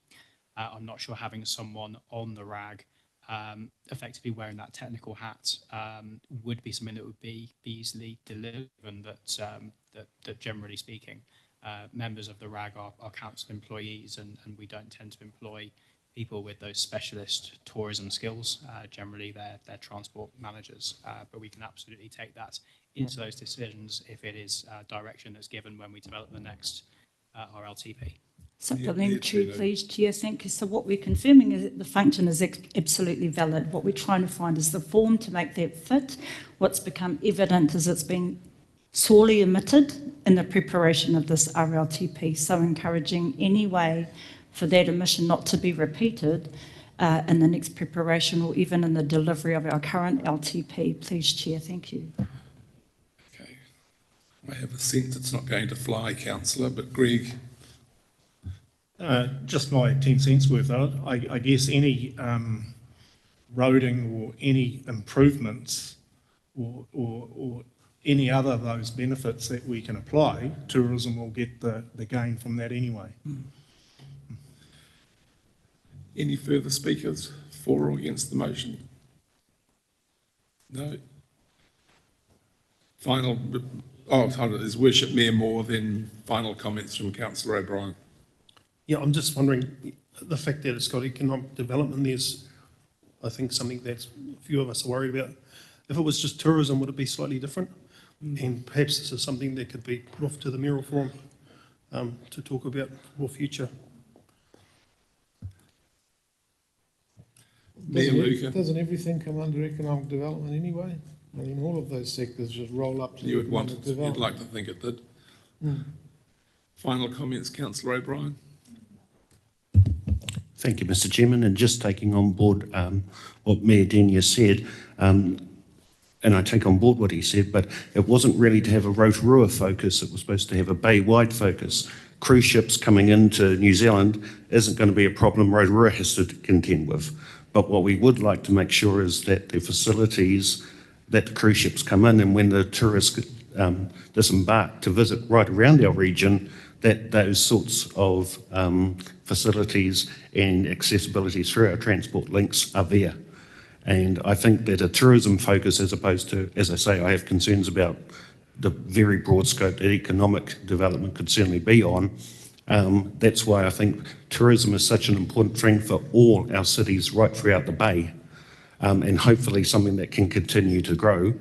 I'm not sure having someone on the RAG effectively wearing that technical hat would be something that would be easily delivered, and that generally speaking, members of the RAG are council employees, and we don't tend to employ people with those specialist tourism skills. Generally, they're transport managers, but we can absolutely take that into those decisions if it is direction that's given when we develop the next RLTP. Supplementary, please, Chair. Thank you. So what we're confirming is that the function is absolutely valid. What we're trying to find is the form to make that fit. What's become evident is it's been sorely omitted in the preparation of this RLTP. So encouraging any way for that omission not to be repeated in the next preparation or even in the delivery of our current LTP. Please, Chair. Thank you. Okay. I have a sense it's not going to fly, Councillor, but Greg. Just my 10 cents worth of it. I guess any roading or any improvements or any other of those benefits that we can apply, tourism will get the gain from that anyway. Any further speakers for or against the motion? No. Final, is Worship Mayor Moore, then final comments from Councillor O'Brien. Yeah, I'm just wondering, the fact that it's got economic development, there's, I think, something that a few of us are worried about. If it was just tourism, would it be slightly different? And perhaps this is something that could be put off to the mayoral forum to talk about for future. Doesn't everything come under economic development anyway? I mean, all of those sectors just roll up to you'd like to think it did. Final comments, Councillor O'Brien. Thank you, Mr. Chairman, and just taking on board what Mayor Denyer said, and I take on board what he said, but it wasn't really to have a Rotorua focus, it was supposed to have a bay-wide focus. Cruise ships coming into New Zealand isn't going to be a problem Rotorua has to contend with, but what we would like to make sure is that the facilities that the cruise ships come in, and when the tourists disembark to visit right around our region, that those sorts of facilities and accessibility through our transport links are there. And I think that a tourism focus, as opposed to, as I say, I have concerns about the very broad scope that economic development could certainly be on. That's why I think tourism is such an important thing for all our cities right throughout the bay, and hopefully something that can continue to grow,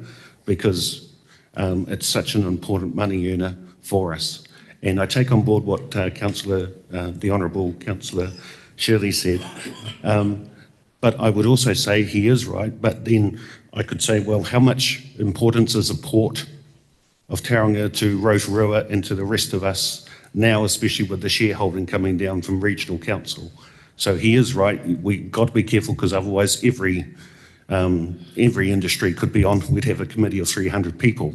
because it's such an important money earner for us. And I take on board what the Honourable Councillor Shirley said. But I would also say he is right, but then I could say, well, how much importance is a port of Tauranga to Rotorua and to the rest of us now, especially with the shareholding coming down from regional council? So he is right. We've got to be careful, because otherwise every industry could be on. We'd have a committee of 300 people.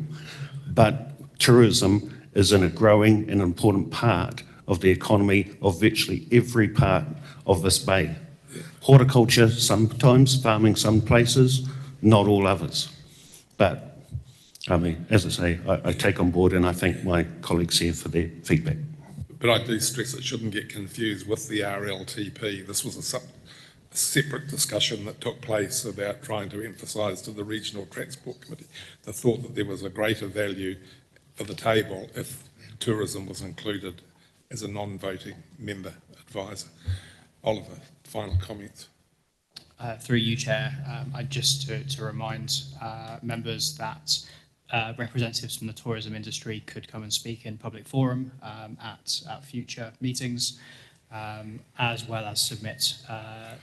But tourism is in a growing and important part of the economy of virtually every part of this bay. Horticulture sometimes, farming some places, not all others. But, I mean, as I say, I take on board, and I thank my colleagues here for their feedback. But I do stress it shouldn't get confused with the RLTP. This was a separate discussion that took place about trying to emphasise to the Regional Transport Committee the thought that there was a greater value for the table if tourism was included as a non-voting member advisor. Oliver, final comments. Through you, Chair, just to remind members that representatives from the tourism industry could come and speak in public forum at future meetings, as well as submit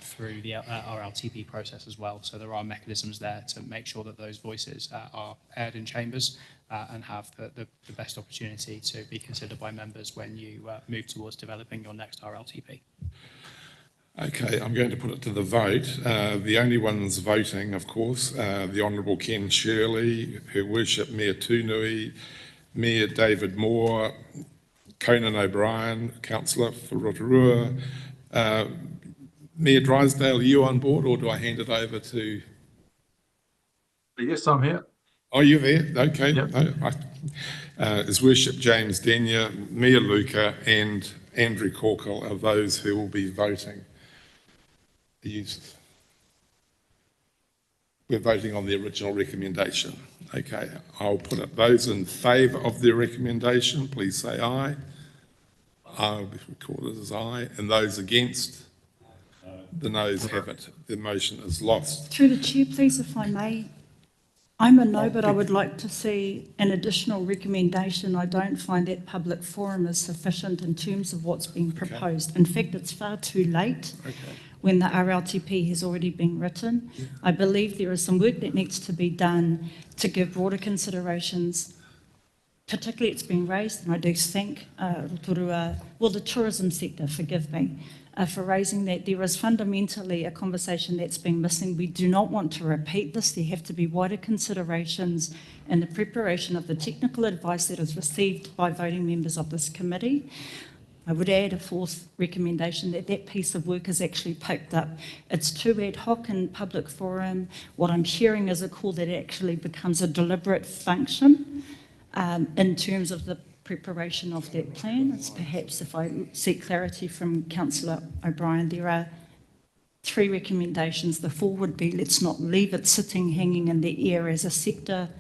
through the RLTP process as well. So there are mechanisms there to make sure that those voices are aired in chambers and have the best opportunity to be considered by members when you move towards developing your next RLTP. Okay, I'm going to put it to the vote. The only ones voting, of course, the Honourable Ken Shirley, Her Worship Mayor Tunui, Mayor David Moore, Conan O'Brien, Councillor for Rotorua. Mayor Drysdale, are you on board, or do I hand it over to... Yes, I'm here. Oh, you're there? Okay. Yep. No, His Worship James Denyer, Mia Luca and Andrew Corkle are those who will be voting. We're voting on the original recommendation. Okay, I'll put it. Those in favour of the recommendation, please say aye. I'll be recorded as aye. And those against? The noes have it. The motion is lost. Through the chair, please, if I may. I'm a no, but I would like to see an additional recommendation. I don't find that public forum is sufficient in terms of what's being proposed. In fact, it's far too late when the RLTP has already been written. I believe there is some work that needs to be done to give broader considerations. Particularly, it's been raised, and I do thank Rotorua, well, the tourism sector, forgive me, for raising that. There is fundamentally a conversation that's been missing. We do not want to repeat this. There have to be wider considerations in the preparation of the technical advice that is received by voting members of this committee. I would add a fourth recommendation that that piece of work is actually picked up. It's too ad hoc in public forum. What I'm hearing is a call that actually becomes a deliberate function in terms of the preparation of that plan. It's perhaps, if I seek clarity from Councillor O'Brien, there are 3 recommendations. The 4 would be, let's not leave it sitting, hanging in the air as a sector.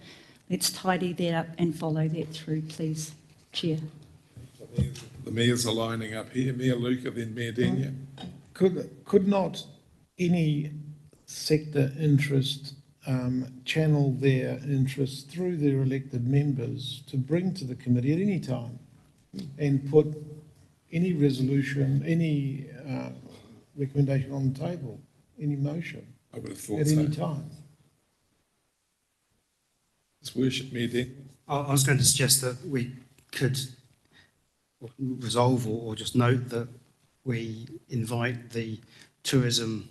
Let's tidy that up and follow that through, please, Chair. The mayors are lining up here. Mayor Luca, then Mayor Denyer. Could not any sector interest channel their interest through their elected members to bring to the committee at any time and put any resolution, any recommendation on the table, any motion I would have thought at so. any time? His Worship, Mayor Denyer. I was going to suggest that we could resolve or just note that we invite the tourism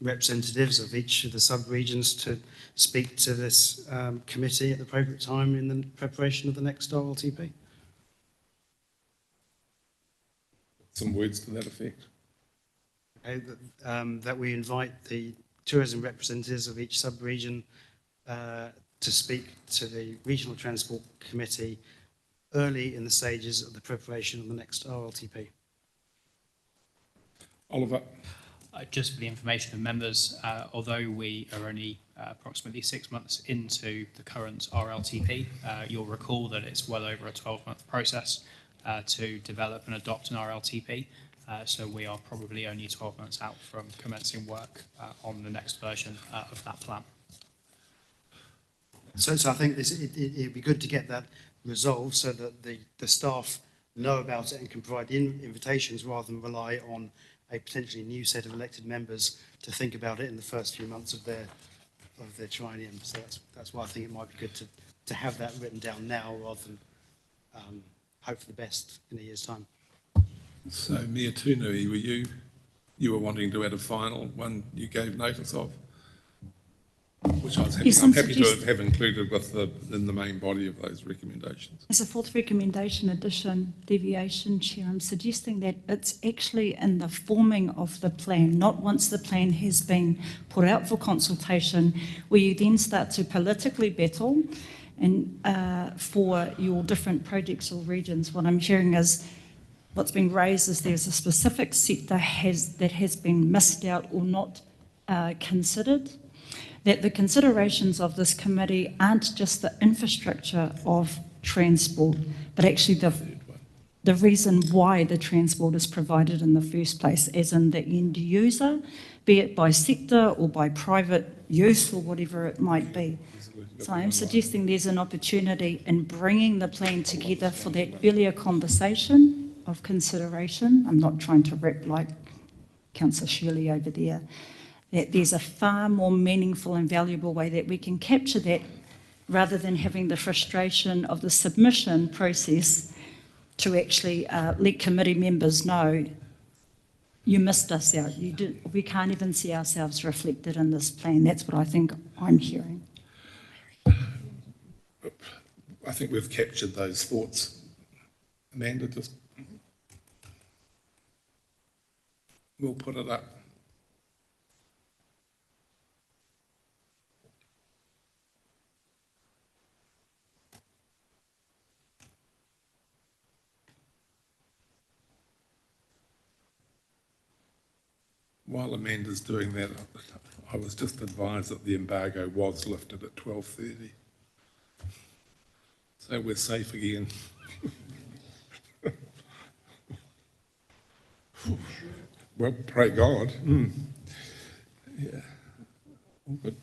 representatives of each of the sub-regions to speak to this committee at the appropriate time in the preparation of the next RLTP. Some words to that effect. Okay, that we invite the tourism representatives of each sub-region to speak to the Regional Transport Committee early in the stages of the preparation of the next RLTP. Oliver. Just for the information of members, although we are only approximately 6 months into the current RLTP, you'll recall that it's well over a 12-month process to develop and adopt an RLTP. So we are probably only 12 months out from commencing work on the next version of that plan. So I think it'd be good to get that resolved so that the staff know about it and can provide invitations rather than rely on a potentially new set of elected members to think about it in the first few months of their triennium. So that's why I think it might be good to have that written down now rather than hope for the best in a year's time. So Mayor Tunui, you were wanting to add a final one you gave notice of, which I was happy, Yes, I'm happy to have included in the main body of those recommendations. As a fourth recommendation, addition, deviation, Chair, I'm suggesting that it's actually in the forming of the plan, not once the plan has been put out for consultation, where you then start to politically battle and for your different projects or regions. What I'm hearing is what's being raised is there's a specific sector that has been missed out or not considered. That the considerations of this committee aren't just the infrastructure of transport, but actually the reason why the transport is provided in the first place, as in the end user, be it by sector or by private use or whatever it might be. So I'm suggesting there's an opportunity in bringing the plan together for that earlier conversation of consideration. I'm not trying to rap like Councillor Shirley over there. That there's a far more meaningful and valuable way that we can capture that rather than having the frustration of the submission process to actually let committee members know you missed us out. We can't even see ourselves reflected in this plan. That's what I think I'm hearing. I think we've captured those thoughts. Amanda, we'll put it up. While Amanda's doing that, I was just advised that the embargo was lifted at 12:30. So we're safe again. Well, pray God. Yeah. All good.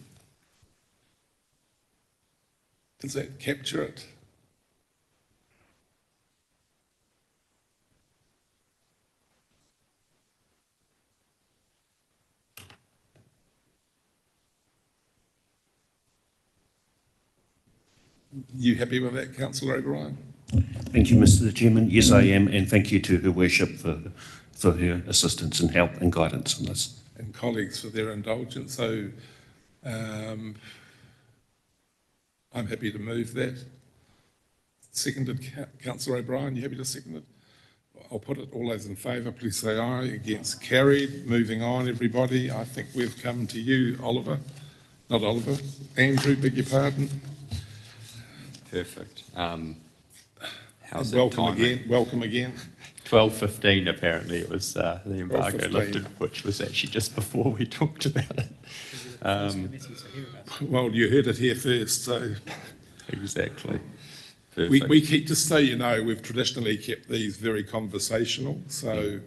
Does that capture it? You happy with that, Councillor O'Brien? Thank you, Mr. Chairman. Yes, I am, and thank you to Her Worship for her assistance and help and guidance on this. And colleagues for their indulgence. So I'm happy to move that. Seconded, Councillor O'Brien, you happy to second it? I'll put it, all those in favour, please say aye. Against, carried. Moving on, everybody. I think we've come to you, Oliver. Not Oliver. Andrew, beg your pardon. Perfect. How's Welcome that again. Welcome again. 12:15 apparently it was the embargo 12:15. lifted, which was actually just before we talked about it. Well, you heard it here first, so. Exactly. We keep, just so you know, we've traditionally kept these very conversational, so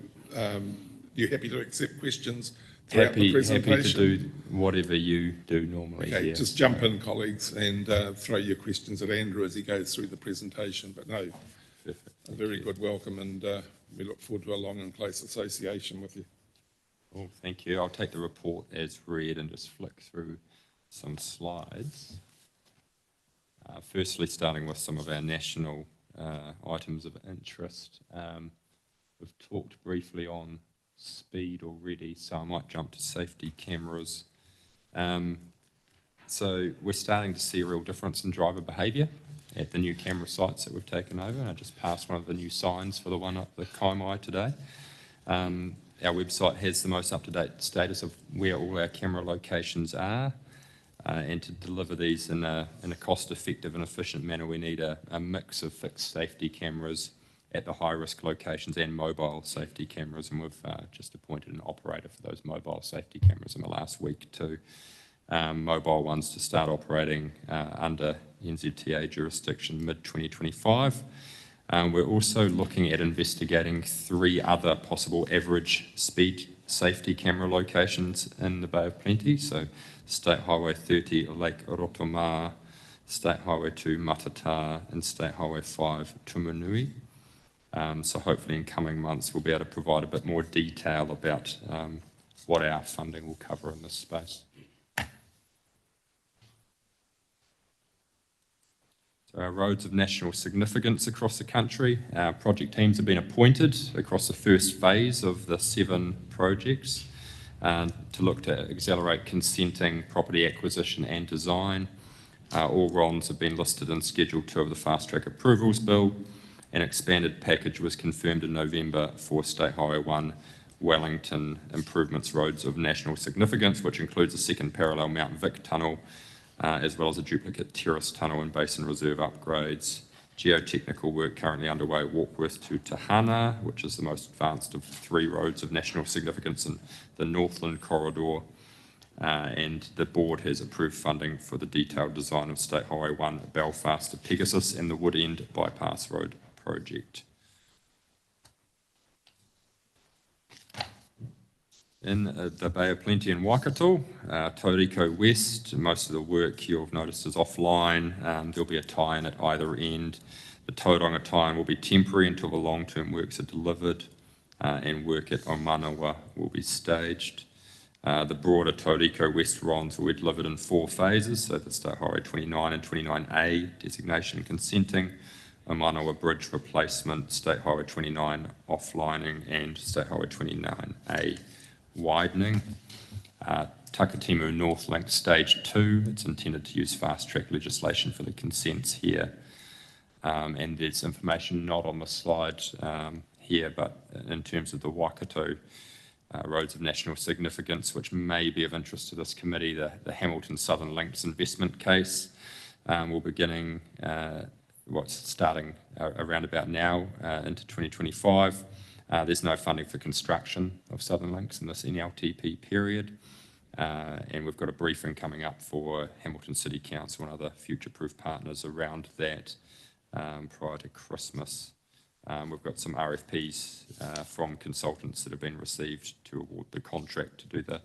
you're happy to accept questions throughout the presentation? Happy to do whatever you do normally. Okay, here. just jump in, colleagues, and throw your questions at Andrew as he goes through the presentation. But no, Perfect. a very good welcome, and we look forward to a long and close association with you. Well, thank you. I'll take the report as read and just flick through some slides. Firstly, starting with some of our national items of interest. We've talked briefly on speed already, so I might jump to safety cameras. So we're starting to see a real difference in driver behaviour at the new camera sites that we've taken over. And I just passed one of the new signs for the one up the Kaimai today. Our website has the most up-to-date status of where all our camera locations are. And to deliver these in a cost-effective and efficient manner, we need a mix of fixed safety cameras at the high-risk locations and mobile safety cameras, and we've just appointed an operator for those mobile safety cameras in the last week too. Mobile ones to start operating under NZTA jurisdiction mid-2025. We're also looking at investigating 3 other possible average speed safety camera locations in the Bay of Plenty, so State Highway 30 Lake Rotomā, State Highway 2 Matata, and State Highway 5 Tumanui. So hopefully in coming months we'll be able to provide a bit more detail about what our funding will cover in this space. So our roads of national significance across the country. Our project teams have been appointed across the first phase of the 7 projects to look to accelerate consenting, property acquisition and design. All RONs have been listed in Schedule 2 of the Fast Track Approvals Bill. An expanded package was confirmed in November for State Highway 1 Wellington Improvements Roads of National Significance, which includes a second parallel Mount Vic tunnel, as well as a duplicate terrace tunnel and basin reserve upgrades. Geotechnical work currently underway at Warkworth to Tahana, which is the most advanced of 3 roads of national significance in the Northland Corridor. And the board has approved funding for the detailed design of State Highway 1 Belfast to Pegasus and the Wood End Bypass Road project. In the Bay of Plenty in Waikato, Tauriko West, most of the work you'll have noticed is offline. There'll be a tie-in at either end. The Tauranga tie-in will be temporary until the long-term works are delivered, and work at Omanawa will be staged. The broader Tauriko West RONs will be delivered in 4 phases, so the State Highway 29 and 29A designation and consenting, Omanawa Bridge replacement, State Highway 29 offlining, and State Highway 29A widening. Takatimu North Link Stage 2, it's intended to use fast track legislation for the consents here. And there's information not on the slide here, but in terms of the Waikato roads of national significance, which may be of interest to this committee, the Hamilton Southern Links investment case. We're beginning, starting around about now into 2025. There's no funding for construction of Southern Links in this NLTP period. And we've got a briefing coming up for Hamilton City Council and other future-proof partners around that prior to Christmas. We've got some RFPs from consultants that have been received to award the contract to do the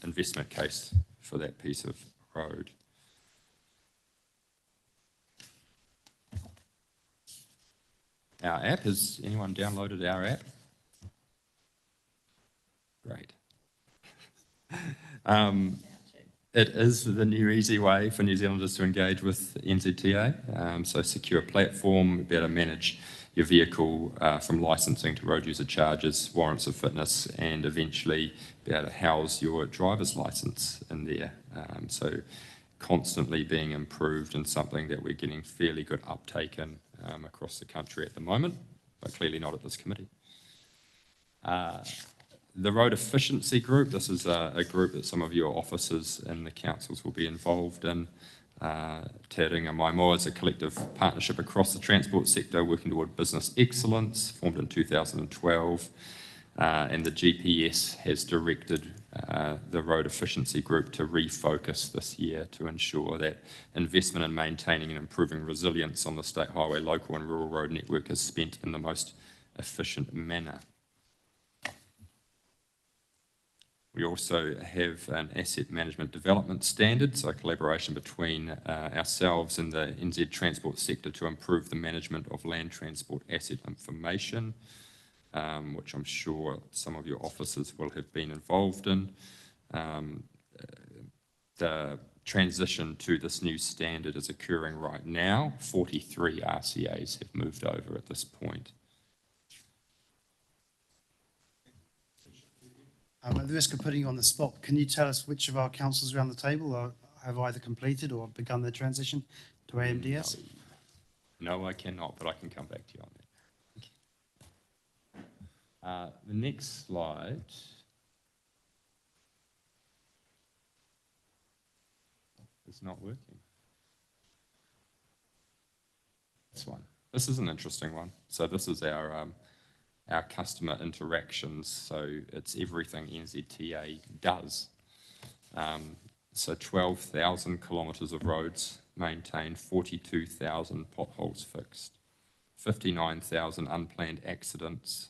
investment case for that piece of road. Our app, has anyone downloaded our app? Great. It is the new easy way for New Zealanders to engage with NZTA. So secure platform, be able to manage your vehicle from licensing to road user charges, warrants of fitness, and eventually be able to house your driver's license in there. So constantly being improved and something that we're getting fairly good uptake in across the country at the moment, but clearly not at this committee. The Road Efficiency Group, this is a group that some of your officers in the councils will be involved in. Te Ringa Mai Moa is a collective partnership across the transport sector working toward business excellence, formed in 2012. And the GPS has directed the Road Efficiency Group to refocus this year to ensure that investment in maintaining and improving resilience on the state highway, local and rural road network is spent in the most efficient manner. We also have an asset management development standard, so collaboration between ourselves and the NZ transport sector to improve the management of land transport asset information, which I'm sure some of your officers will have been involved in. The transition to this new standard is occurring right now. 43 RCAs have moved over at this point. At the risk of putting you on the spot, can you tell us which of our councillors around the table have either completed or begun their transition to AMDS? No, I cannot, but I can come back to you on that. The next slide is not working. This one. This is an interesting one. So this is our customer interactions, so it's everything NZTA does. So 12,000 kilometres of roads maintained, 42,000 potholes fixed, 59,000 unplanned accidents,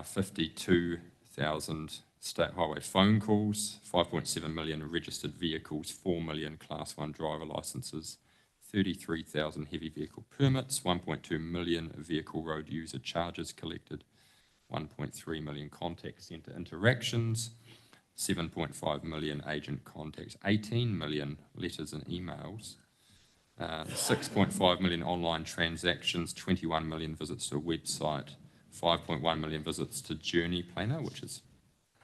52,000 state highway phone calls, 5.7 million registered vehicles, 4 million Class 1 driver licences, 33,000 heavy vehicle permits, 1.2 million vehicle road user charges collected, 1.3 million contact centre interactions, 7.5 million agent contacts, 18 million letters and emails, 6.5 million online transactions, 21 million visits to a website, 5.1 million visits to Journey Planner, which is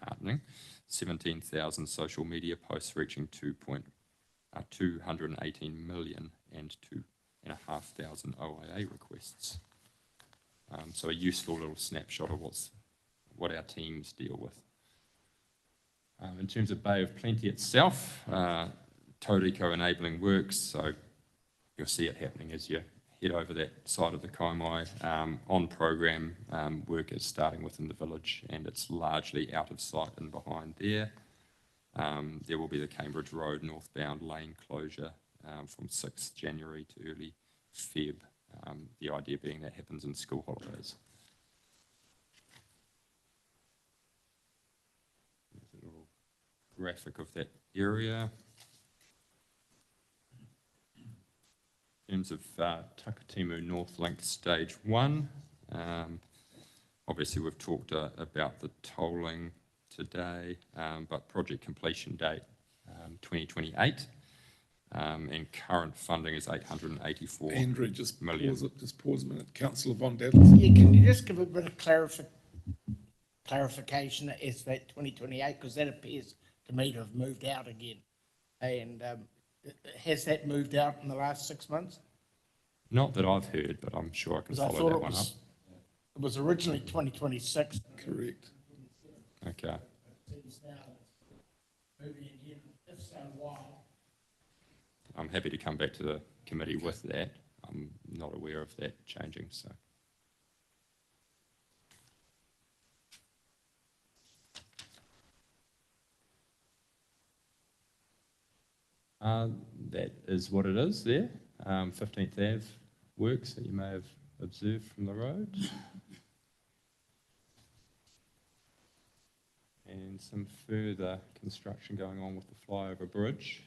heartening, 17,000 social media posts reaching 218 million and 2,500 OIA requests. So a useful little snapshot of what our teams deal with. In terms of Bay of Plenty itself, Tauriko enabling works, so you'll see it happening as you head over that side of the Kaimai. On program, work is starting within the village and it's largely out of sight and behind there. There will be the Cambridge Road northbound lane closure from 6th January to early Feb. The idea being that happens in school holidays. There's a little graphic of that area. In terms of Takatimu North Link Stage 1, obviously we've talked about the tolling today, but project completion date 2028, and current funding is 884 Andrew, just million. Just pause a minute. Councillor Von Davis. Yeah, can you just give a bit of clarification as that 2028, because that appears to me to have moved out again. And has that moved out in the last 6 months? Not that I've heard, but I'm sure I can follow that one up. It was originally 2026. Correct. Okay. I'm happy to come back to the committee with that. I'm not aware of that changing, so. That is what it is there. 15th Ave works that you may have observed from the road. And some further construction going on with the flyover bridge.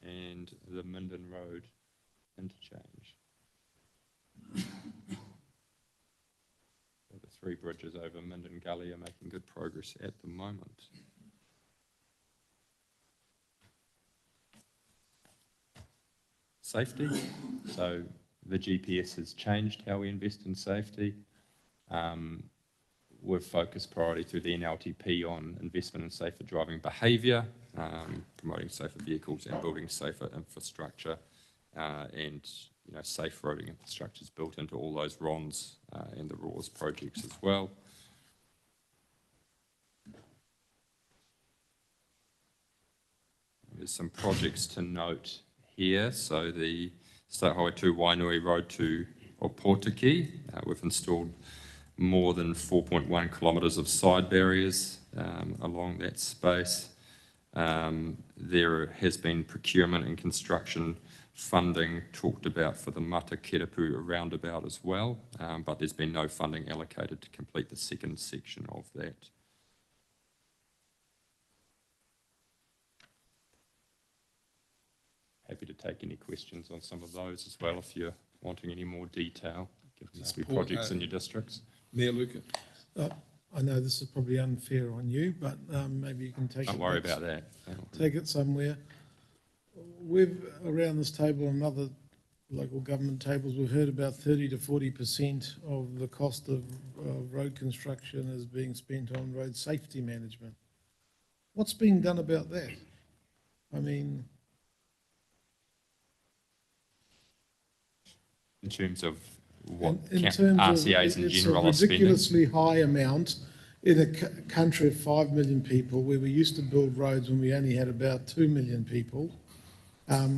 And the Minden Road interchange. So the 3 bridges over Minden Gully are making good progress at the moment. Safety. So the GPS has changed how we invest in safety. We've focused priority through the NLTP on investment in safer driving behaviour, promoting safer vehicles and building safer infrastructure, and safe roading infrastructure is built into all those RONs and the RAWS projects as well. There's some projects to note here. So the State Highway 2 Wainui Road to Opotiki, we've installed more than 4.1 kilometres of side barriers along that space. There has been procurement and construction funding talked about for the Matakerapu roundabout as well, but there's been no funding allocated to complete the second section of that. Happy to take any questions on some of those as well if you're wanting any more detail, given there's few projects in your districts. Mayor Luca. I know this is probably unfair on you, but maybe you can take Don't worry about that. Take it somewhere. We've, around this table and other local government tables, we've heard about 30 to 40% of the cost of road construction is being spent on road safety management. What's being done about that? I mean... In terms of what in terms RCAs in general are spending? It's a ridiculously high amount in a country of 5 million people, where we used to build roads when we only had about 2 million people.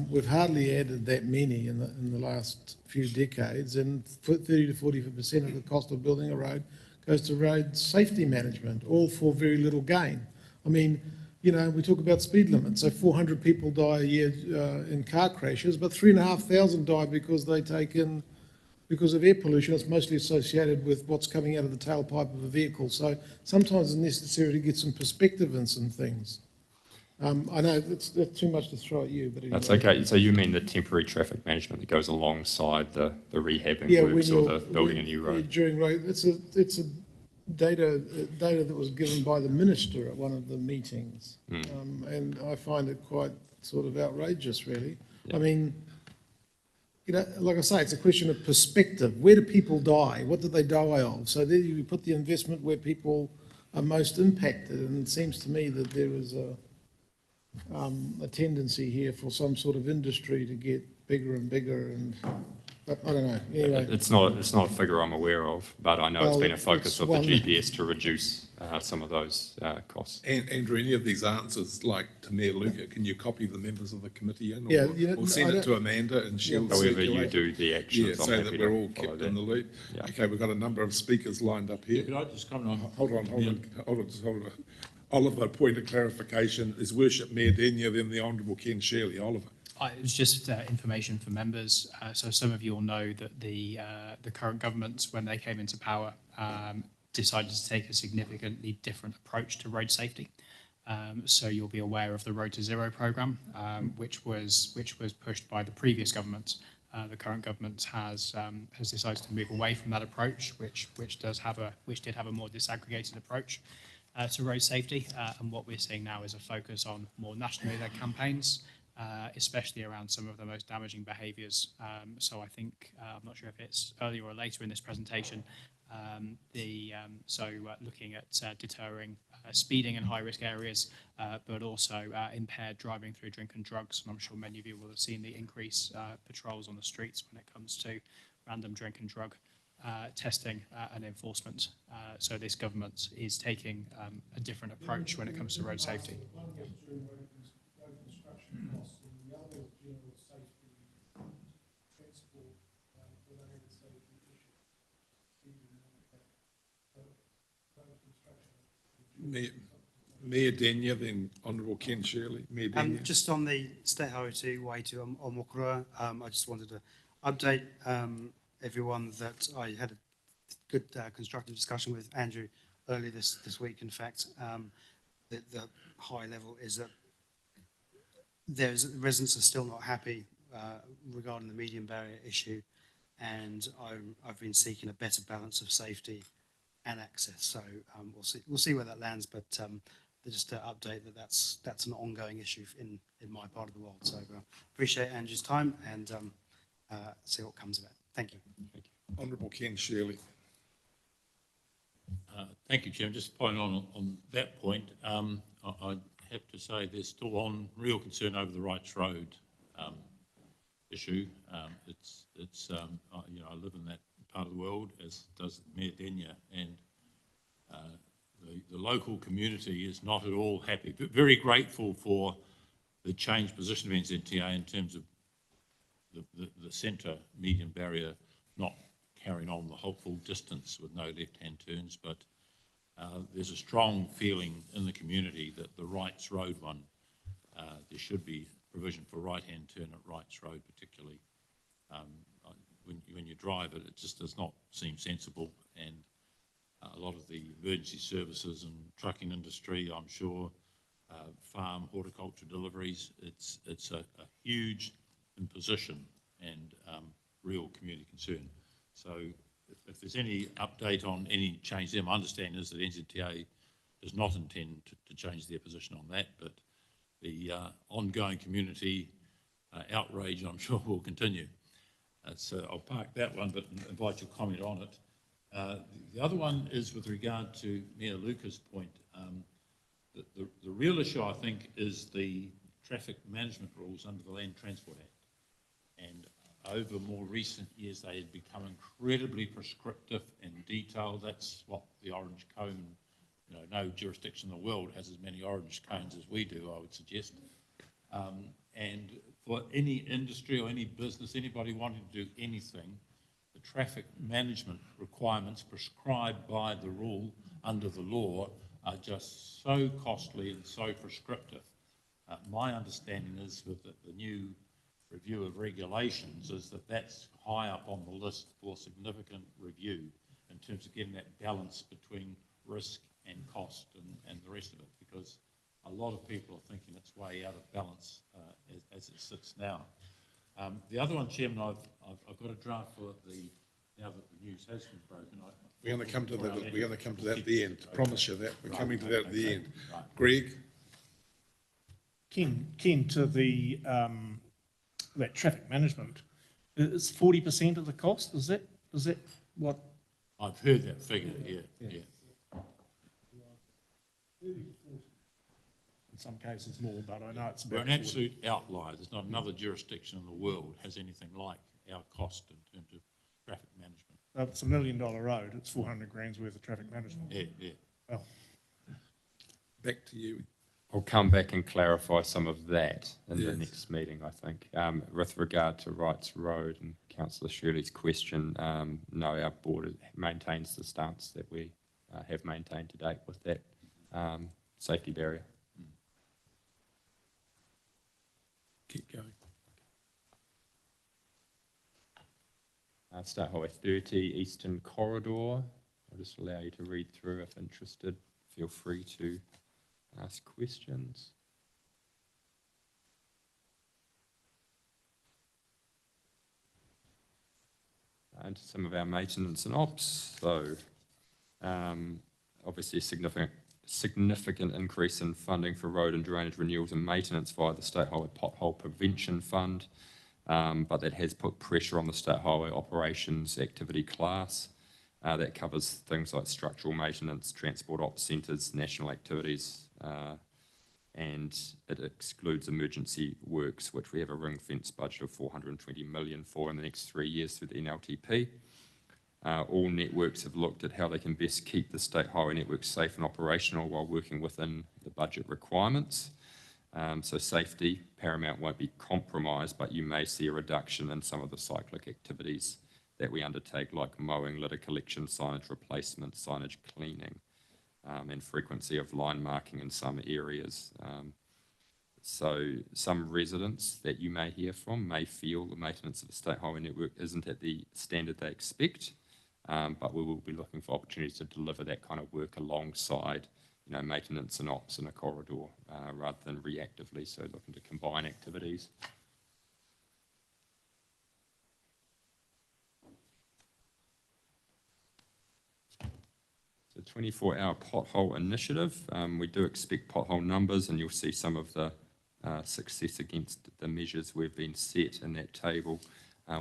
We've hardly added that many in the last few decades, and 30 to 40% of the cost of building a road goes to road safety management, all for very little gain. I mean, we talk about speed limits. So 400 people die a year in car crashes, but 3,500 die because of air pollution. It's mostly associated with what's coming out of the tailpipe of a vehicle. So sometimes it's necessary to get some perspective in some things. I know that's too much to throw at you, but anyway. That's okay. So you mean the temporary traffic management that goes alongside the rehabbing works or the building a new road? During road, it's a data that was given by the minister at one of the meetings, and I find it quite sort of outrageous, really. Yeah. I mean, like I say, it's a question of perspective. Where do people die? What do they die of? So there you put the investment where people are most impacted, and it seems to me that there is a tendency here for some sort of industry to get bigger and bigger, and but I don't know. Anyway, it's not a figure I'm aware of, but I know it's been a focus of the GPS to reduce some of those costs. And Andrew, any of these answers, like to Mayor Luca, can you copy the members of the committee in, or send it to Amanda and she'll however you do the actions, so that we're all kept in the loop. Yeah. Okay, we've got a number of speakers lined up here. Could I just comment on? Hold on. Oliver, point of clarification, is Worship Mayor Denyer then the Honourable Ken Shirley? Oliver. It was just information for members. So some of you will know that the current government, when they came into power, decided to take a significantly different approach to road safety. So you'll be aware of the Road to Zero programme, which was pushed by the previous government. The current government has decided to move away from that approach, which did have a more disaggregated approach to road safety. And what we're seeing now is a focus on more nationally led campaigns, especially around some of the most damaging behaviours. So I think, I'm not sure if it's earlier or later in this presentation, looking at deterring speeding in high-risk areas, but also impaired driving through drink and drugs. And I'm sure many of you will have seen the increased patrols on the streets when it comes to random drink and drug testing and enforcement. So this government is taking a different approach when it comes to road safety. Mayor Denyer, then Honourable Ken Shirley. Mayor Denyer. Just on the State Highway 2 way to Omokurua, I just wanted to update everyone that I had a good constructive discussion with Andrew earlier this week. In fact, the high level is that residents are still not happy regarding the median barrier issue, and I've been seeking a better balance of safety and access. So we'll see where that lands, but just to update that's an ongoing issue in my part of the world. So appreciate Andrew's time and see what comes of it. Thank you. Honourable Ken Shirley. Thank you, Chairman. Just point on that point, I have to say there's still on real concern over the Wrights Road issue. I live in that part of the world, as does Mayor Denyer, and the local community is not at all happy. But very grateful for the changed position of NZTA in terms of the centre median barrier not carrying on the whole full distance with no left-hand turns, but there's a strong feeling in the community that the Wrights Road one, there should be provision for right-hand turn at Wrights Road particularly. When you drive it, it just does not seem sensible, and a lot of the emergency services and trucking industry, I'm sure, farm, horticulture deliveries, it's a huge imposition and real community concern. So if there's any update on any change there, my understanding is that NZTA does not intend to change their position on that, but the ongoing community outrage, I'm sure, will continue. So I'll park that one, but invite your comment on it. The other one is with regard to Mayor Luca's point. The real issue, I think, is the traffic management rules under the Land Transport Act. And over more recent years, they had become incredibly prescriptive and detailed. That's what the orange cone, no jurisdiction in the world has as many orange cones as we do, I would suggest. And for any industry or any business, anybody wanting to do anything, the traffic management requirements prescribed by the rule under the law are just so costly and so prescriptive. My understanding is with the new review of regulations is that that's high up on the list for significant review in terms of getting that balance between risk and cost and the rest of it, because a lot of people are thinking it's way out of balance as it sits now. The other one, Chairman, I've got a draft for now that the news has been broken. We're going to come to that at the end. I promise you that. We're coming to that at the end. Right. Greg? Ken, to the that traffic management, is 40% of the cost? Is that what? I've heard that figure, yeah. In some cases more, but I know it's We're about an absolute outlier. There's not another jurisdiction in the world has anything like our cost in terms of traffic management. Well, it's $1 million road. It's 400 grand's worth of traffic management. Yeah. Well, back to you. I'll come back and clarify some of that in the next meeting, I think. With regard to Wrights Road and Councillor Shirley's question, no, our board maintains the stance that we have maintained to date with that safety barrier. Keep going. State Highway 30 Eastern Corridor. I'll just allow you to read through if interested. Feel free to ask questions. Into some of our maintenance and ops. So obviously a significant increase in funding for road and drainage renewals and maintenance via the State Highway Pothole Prevention Fund, but that has put pressure on the State Highway Operations Activity Class. That covers things like structural maintenance, transport ops centres, national activities, and it excludes emergency works, which we have a ring-fence budget of 420 million for in the next 3 years through the NLTP. All networks have looked at how they can best keep the state highway network safe and operational while working within the budget requirements. So safety, paramount, won't be compromised, but you may see a reduction in some of the cyclic activities that we undertake, like mowing, litter collection, signage replacement, signage cleaning. and frequency of line marking in some areas. So some residents that you may hear from may feel the maintenance of the state highway network isn't at the standard they expect, but we will be looking for opportunities to deliver that kind of work alongside, maintenance and ops in a corridor rather than reactively, so looking to combine activities. So 24-hour pothole initiative, we do expect pothole numbers, and you'll see some of the success against the measures we've been set in that table.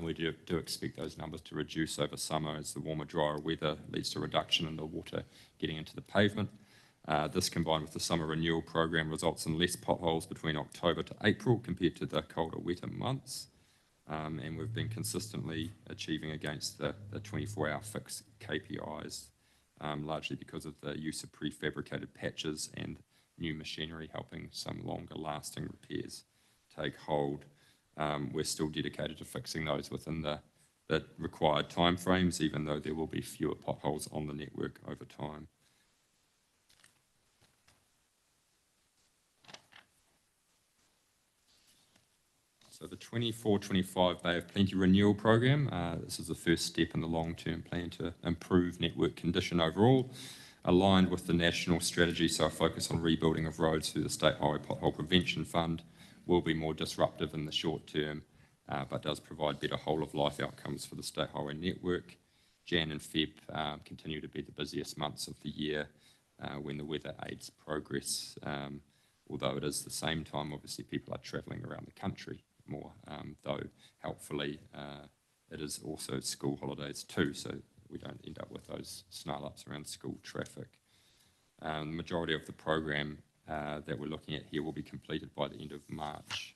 We do expect those numbers to reduce over summer as the warmer, drier weather leads to a reduction in the water getting into the pavement. This combined with the summer renewal program results in less potholes between October to April compared to the colder, wetter months. And we've been consistently achieving against the 24-hour fix KPIs, largely because of the use of prefabricated patches and new machinery helping some longer lasting repairs take hold. We're still dedicated to fixing those within the required timeframes, even though there will be fewer potholes on the network over time. So the 24-25 Bay of Plenty renewal program, this is the first step in the long-term plan to improve network condition overall, aligned with the national strategy. So a focus on rebuilding of roads through the State Highway Pothole Prevention Fund will be more disruptive in the short term, but does provide better whole-of-life outcomes for the State Highway network. Jan and Feb continue to be the busiest months of the year when the weather aids progress, although it is the same time, obviously, people are travelling around the country more, though helpfully it is also school holidays too, so we don't end up with those snarl-ups around school traffic. The majority of the program that we're looking at here will be completed by the end of March.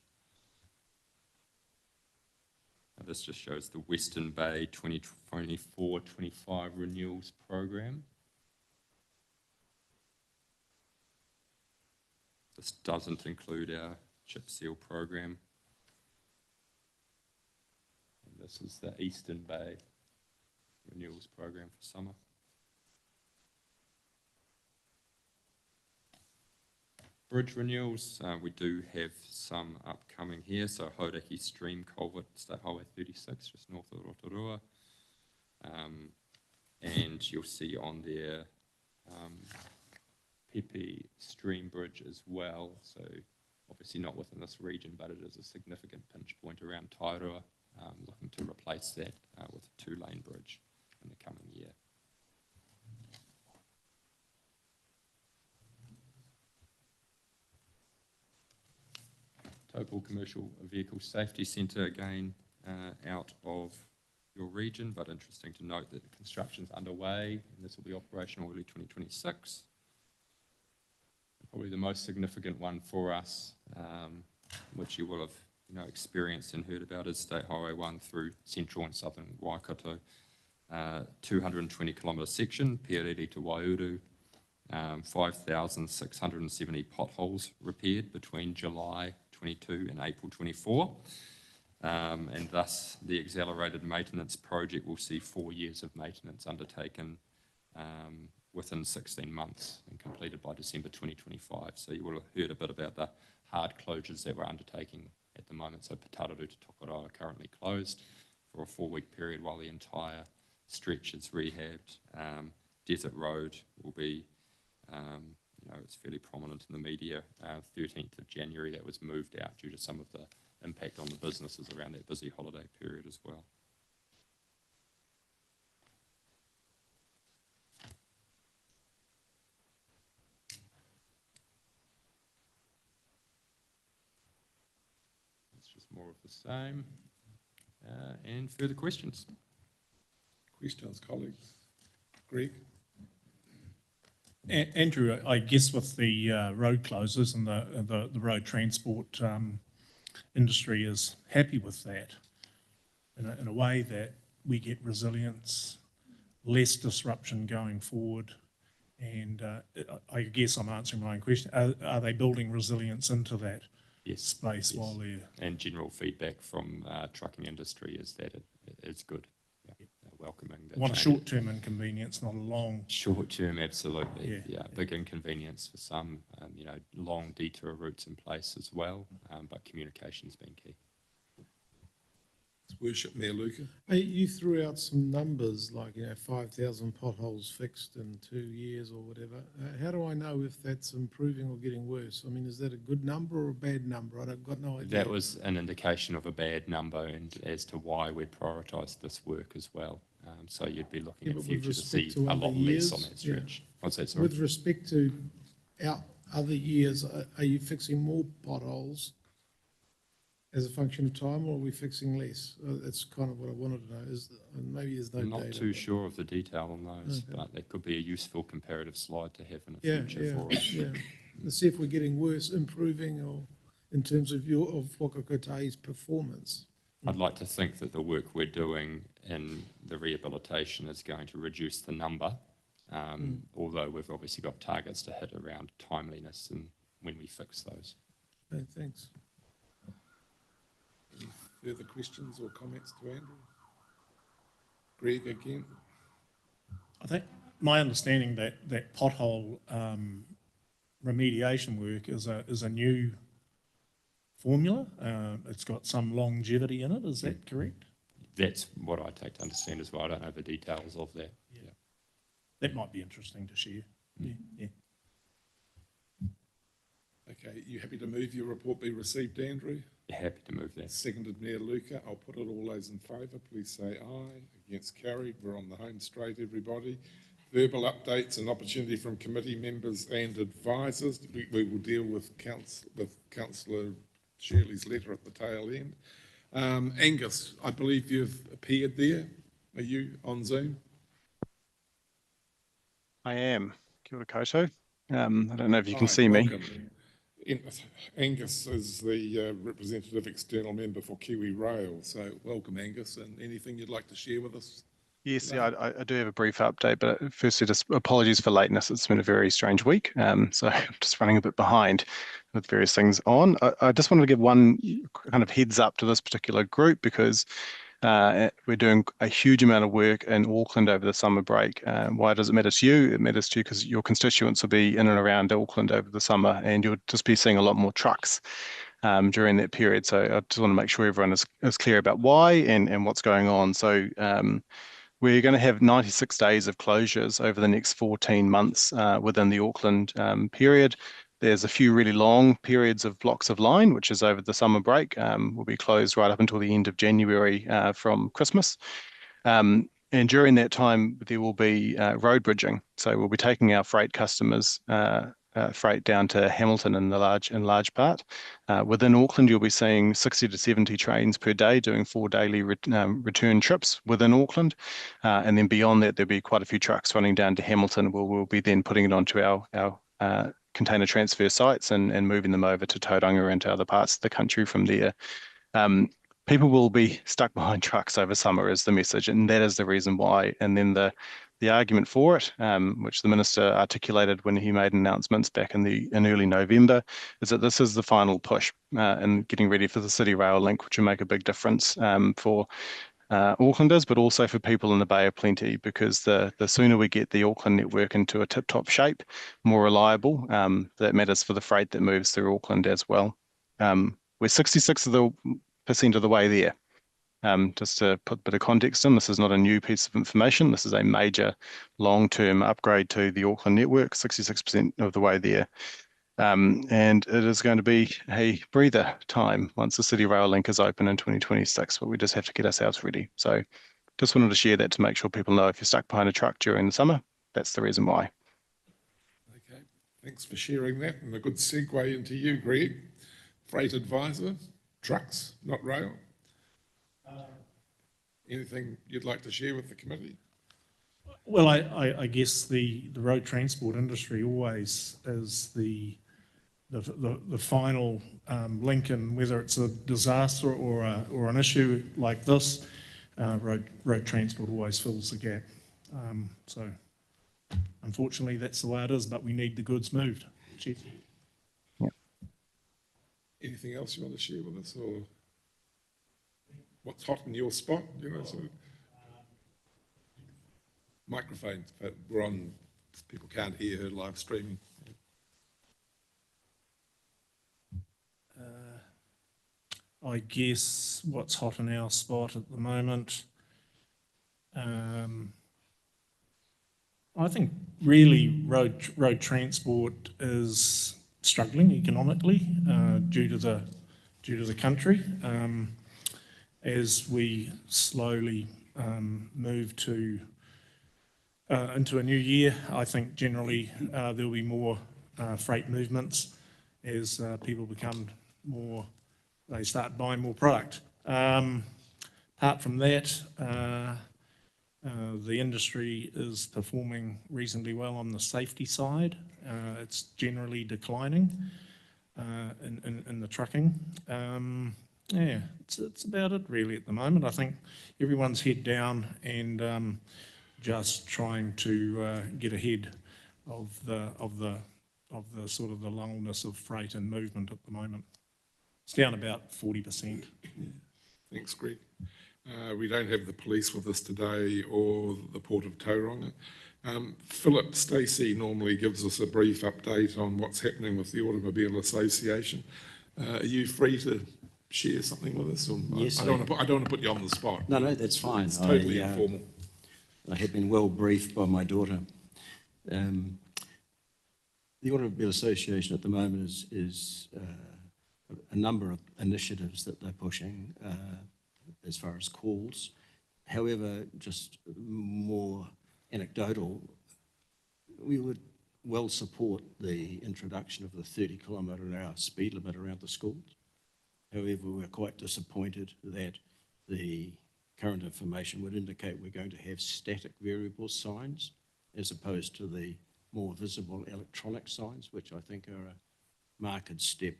This just shows the Western Bay 2024-25 renewals program. This doesn't include our chip seal program. And this is the Eastern Bay renewals program for summer. Bridge renewals, we do have some upcoming here. So Hauraki Stream Culvert, State Highway 36, just north of Rotorua. And you'll see on there Pepe Stream Bridge as well. So obviously not within this region, but it is a significant pinch point around Tairua, looking to replace that with a 2-lane bridge in the coming year. Taupo Commercial Vehicle Safety Centre, again, out of your region, but interesting to note that the construction's underway, and this will be operational early 2026. Probably the most significant one for us, which you will have experienced and heard about, is State Highway 1 through central and southern Waikato. 220 kilometre section, Pierere to Waiuru, 5,670 potholes repaired between July 22 and April 24. And thus the accelerated maintenance project will see 4 years of maintenance undertaken within 16 months and completed by December 2025. So you will have heard a bit about the hard closures that we're undertaking at the moment. So Patararu to Tokoroa are currently closed for a 4-week period while the entire stretch is rehabbed. Desert Road will be, it's fairly prominent in the media, 13th of January, that was moved out due to some of the impact on the businesses around that busy holiday period as well. It's just more of the same. And further questions? Questions, colleagues? Greg? Andrew, I guess with the road closures and the road transport industry is happy with that in a way that we get resilience, less disruption going forward, and I guess I'm answering my own question. Are they building resilience into that space while they're... And general feedback from trucking industry is that it's good. Yeah, welcoming the Want a change. short-term inconvenience, not a long. Short-term, absolutely. Yeah. Big inconvenience for some, long detour routes in place as well, but communication's been key. Worship Mayor Luca. Hey, you threw out some numbers like, 5,000 potholes fixed in 2 years or whatever. How do I know if that's improving or getting worse? I mean, is that a good number or a bad number? I've got no idea. That was an indication of a bad number and as to why we prioritised this work as well. So you'd be looking in but with future to see respect to a other lot years, less on that stretch. What's that, sorry? With respect to other years, are you fixing more potholes as a function of time, or are we fixing less? That's kind of what I wanted to know. And maybe there's no I'm data. not too sure of the detail on those, Okay. but that could be a useful comparative slide to have in the Yeah, future yeah, for us. yeah. Let's see if we're getting worse, improving, or in terms of Whakakotai's performance. I'd like to think that the work we're doing in the rehabilitation is going to reduce the number, although we've obviously got targets to hit around timeliness and when we fix those. Okay, thanks. Any further questions or comments to Andrew? Greg again? I think my understanding that pothole remediation work is a new formula. It's got some longevity in it. Is that correct? That's what I take to understand as well. I don't know the details of that. Yeah. That might be interesting to share. Yeah. Okay, you happy to move your report be received, Andrew? Happy to move that. Seconded, Mayor Luca. I'll put it. All those in favour, please say aye. Against, carried. We're on the home straight, everybody. Verbal updates and opportunity from committee members and advisors. We will deal with Councillor Shirley's letter at the tail end. Angus, I believe you've appeared there. Are you on Zoom? I am. Kia ora koutou. I don't know if you can Hi, see me. welcome. Angus is the representative external member for Kiwi Rail. So welcome, Angus. And anything you'd like to share with us? Yes, yeah, I do have a brief update, but firstly, just apologies for lateness. It's been a very strange week, so I'm just running a bit behind with various things on. I just wanted to give one kind of heads up to this particular group because we're doing a huge amount of work in Auckland over the summer break. Why does it matter to you? It matters to you because your constituents will be in and around Auckland over the summer, and you'll just be seeing a lot more trucks during that period. So I just want to make sure everyone is clear about why and what's going on. So we're going to have 96 days of closures over the next 14 months within the Auckland period. There's a few really long periods of blocks of line, which is over the summer break. Will be closed right up until the end of January from Christmas. And during that time, there will be road bridging. So we'll be taking our freight customers freight down to Hamilton in large part. Within Auckland, you'll be seeing 60 to 70 trains per day doing 4 daily return trips within Auckland. And then beyond that, there'll be quite a few trucks running down to Hamilton where we'll be then putting it onto our container transfer sites and moving them over to Tauranga and to other parts of the country from there. People will be stuck behind trucks over summer is the message, and that is the reason why. And then the argument for it, which the Minister articulated when he made announcements back in early November, is that this is the final push in getting ready for the City Rail link, which will make a big difference for Aucklanders, but also for people in the Bay of Plenty, because the sooner we get the Auckland network into a tip-top shape, more reliable, that matters for the freight that moves through Auckland as well. We're 66% of the way there. Just to put a bit of context in, this is not a new piece of information. This is a major long-term upgrade to the Auckland network, 66% of the way there. And it is going to be a breather time once the City Rail link is open in 2026, but we just have to get ourselves ready. So just wanted to share that to make sure people know if you're stuck behind a truck during the summer, that's the reason why. Okay, thanks for sharing that, and a good segue into you, Greg. Freight advisor, trucks, not rail. Anything you'd like to share with the committee? Well, I guess the road transport industry always is the final link, and whether it's a disaster or an issue like this, road transport always fills the gap. So unfortunately, that's the way it is, but we need the goods moved. Chief. Yeah. Anything else you want to share with us, or what's hot in your spot? You know, so. microphone, but we're on, people can't hear her live streaming. I guess what's hot in our spot at the moment, I think really road transport is struggling economically due to the country. As we slowly move to into a new year, I think generally there'll be more freight movements as people become more, they start buying more product. Apart from that, the industry is performing reasonably well on the safety side. It's generally declining in the trucking. Yeah, it's about it really at the moment. I think everyone's head down and just trying to get ahead of the sort of the lullness of freight and movement at the moment. It's down about 40%. Thanks, Greg. We don't have the police with us today or the Port of Tauranga. Philip Stacey normally gives us a brief update on what's happening with the Automobile Association. Are you free to share something with us? Or Yes. I don't want to put you on the spot. No, that's fine. It's totally informal. I have been well briefed by my daughter. The Automobile Association at the moment is a number of initiatives that they're pushing as far as calls. However, just more anecdotal, we would well support the introduction of the 30-kilometre-an-hour speed limit around the schools. However, we're quite disappointed that the current information would indicate we're going to have static variable signs as opposed to the more visible electronic signs, which I think are a marked step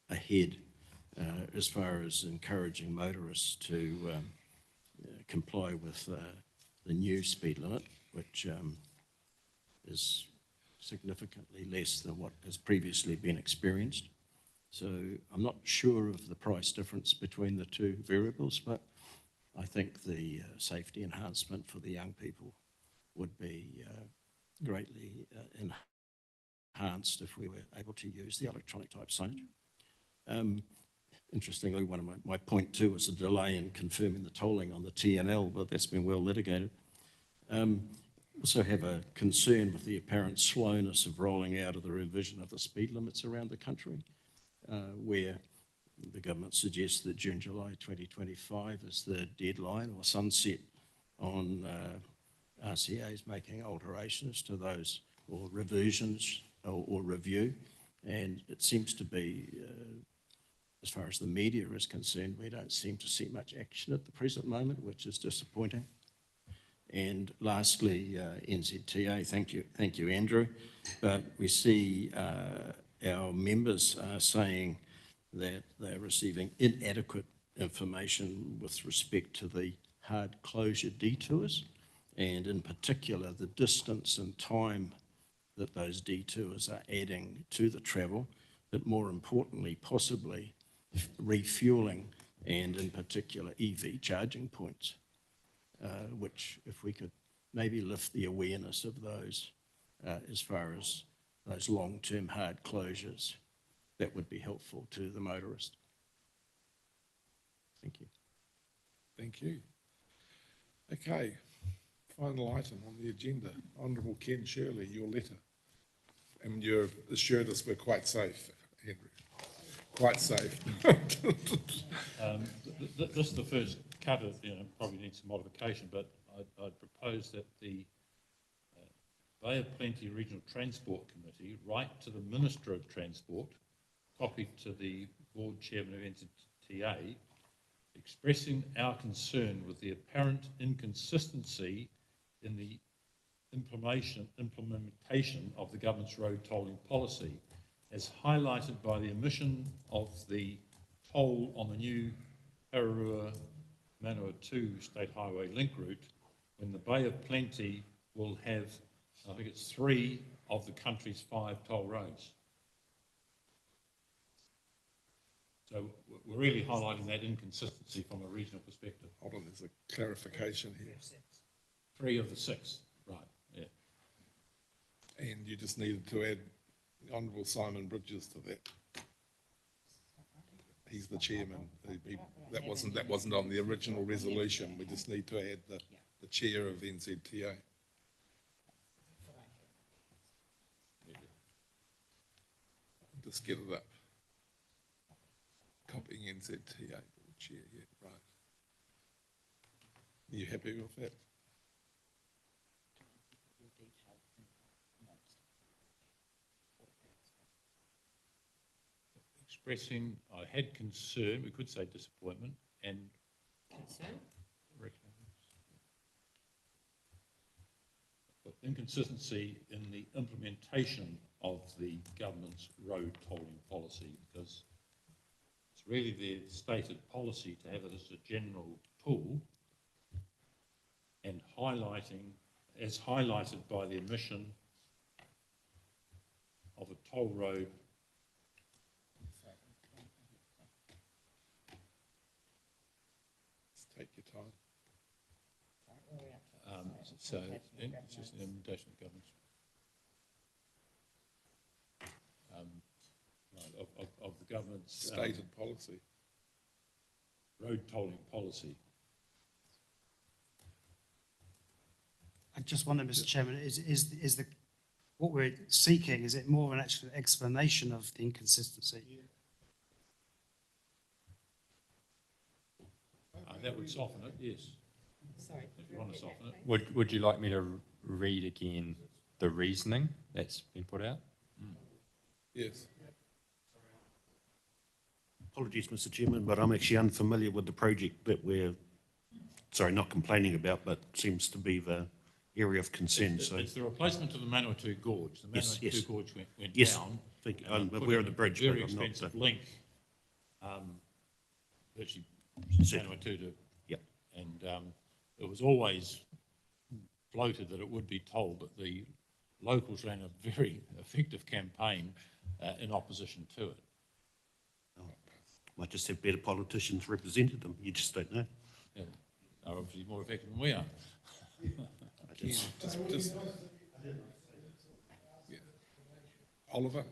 ahead as far as encouraging motorists to comply with the new speed limit, which is significantly less than what has previously been experienced. So I'm not sure of the price difference between the two variables, but I think the safety enhancement for the young people would be greatly enhanced if we were able to use the electronic type signage. Interestingly, one of my point two was a delay in confirming the tolling on the TNL, but that's been well litigated. Also have a concern with the apparent slowness of rolling out of the revision of the speed limits around the country, where the government suggests that June, July 2025 is the deadline or sunset on RCAs making alterations to those or revisions or review. And it seems to be, as far as the media is concerned, we don't seem to see much action at the present moment, which is disappointing. And lastly, NZTA, thank you, Andrew. But we see our members are saying that they're receiving inadequate information with respect to the hard closure detours, and in particular, the distance and time that those detours are adding to the travel, but more importantly, possibly refueling and in particular EV charging points, which if we could maybe lift the awareness of those as far as those long-term hard closures, that would be helpful to the motorist. Thank you. Thank you. Okay, final item on the agenda. Honourable Ken Shirley, your letter. And you've assured us we're quite safe, Henry. Quite safe. Just the first cut of, probably needs some modification, but I'd propose that the Bay of Plenty Regional Transport Committee write to the Minister of Transport, copied to the Board Chairman of NZTA, expressing our concern with the apparent inconsistency in the implementation of the government's road tolling policy, as highlighted by the omission of the toll on the new Pararua Manawatu State Highway link route, when the Bay of Plenty will have, I think it's 3 of the country's 5 toll roads. So we're really highlighting that inconsistency from a regional perspective. Hold on, there's a clarification here. 3 of the 6. And you just needed to add Honourable Simon Bridges to that. He's the chairman. That wasn't on the original resolution. We just need to add the chair of NZTA. Just get it up. Copying NZTA, chair, yeah, right. You happy with that? Expressing, I had concern, we could say disappointment, and inconsistency in the implementation of the government's road tolling policy, because it's really their stated policy to have it as a general tool, and highlighting, as highlighted by the omission of a toll road Take your time. So it's just an implementation of government's of the government's stated policy, road tolling policy. I just wonder, Mr. Chairman, is the what we're seeking, is it more of an actual explanation of the inconsistency? That would soften it, yes. Sorry. If you want to soften it. Would you like me to read again the reasoning that's been put out? Yes. Apologies, Mr. Chairman, but I'm actually unfamiliar with the project that we're, sorry, not complaining about, but seems to be the area of concern. It's the replacement of the Manawatu Gorge. The Manawatu Gorge went down. Thank you. I'm aware of the bridge, very but I'm not. expensive link, virtually Manawatu to. Yep. And it was always floated that it would be tolled, but the locals ran a very effective campaign in opposition to it. Might just have better politicians represented them. You just don't know. Yeah, they're obviously more effective than we are. Yeah, Oliver?